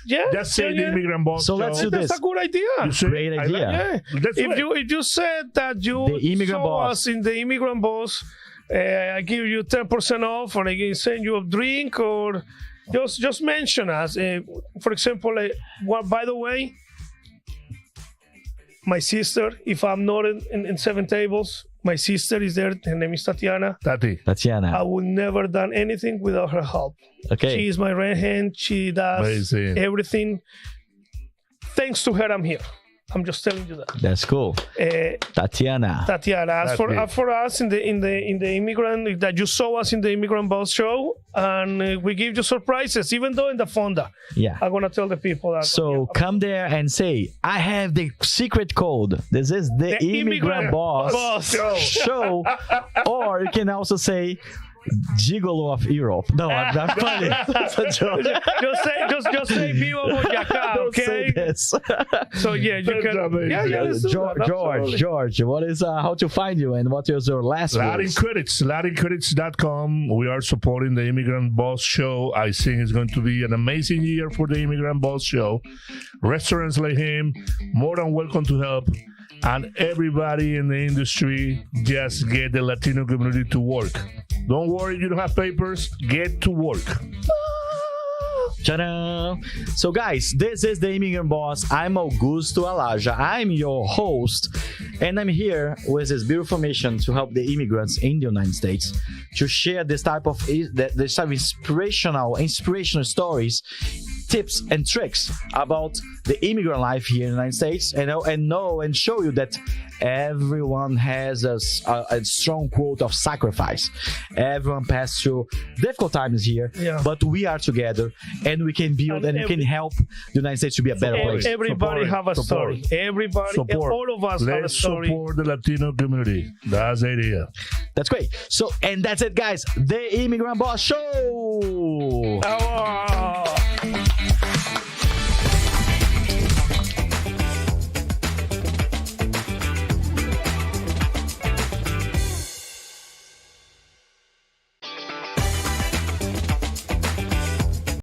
Just say the Immigrant Boss. So let's do this. That's a good idea. Great idea. If you said that you saw us in the Immigrant Boss. I give you 10% off, or I can send you a drink, or just mention us. For example, by the way, my sister, if I'm not in 7 Tables, my sister is there. Her name is Tatiana. Tatiana. I would never done anything without her help. Okay. She is my right hand. She does everything. Thanks to her, I'm here. I'm just telling you that. That's cool. Tatiana. As for us in the Immigrant, that you saw us in the Immigrant Boss show, and we give you surprises, even though in the Fonda. Yeah. I'm gonna tell the people that. So come there and say, I have the secret code. This is the Immigrant Boss show. Or you can also say, Gigolo of Europe. No, I'm not funny. That's a joke. Just say Viva Boyacá, okay? This. So you can. George, what is how to find you and what is your last words? LatinCredits.com. We are supporting the Immigrant Boss show. I think it's going to be an amazing year for the Immigrant Boss show. Restaurants like him, more than welcome to help. And everybody in the industry, just get the Latino community to work. Don't worry, you don't have papers. Get to work. Ta-da! So guys, this is the Immigrant Boss. I'm Augusto Alagia. I'm your host, and I'm here with this beautiful mission to help the immigrants in the United States to share this type of inspirational stories, tips and tricks about the immigrant life here in the United States, and show you that everyone has a strong quote of sacrifice. Everyone passes through difficult times here, but we are together, and we can build and we can help the United States to be a better place. Everybody have a story. Everybody, all of us have a story. Let's support the Latino community. That's the idea. That's great. So, and that's it, guys. The Immigrant Boss Show.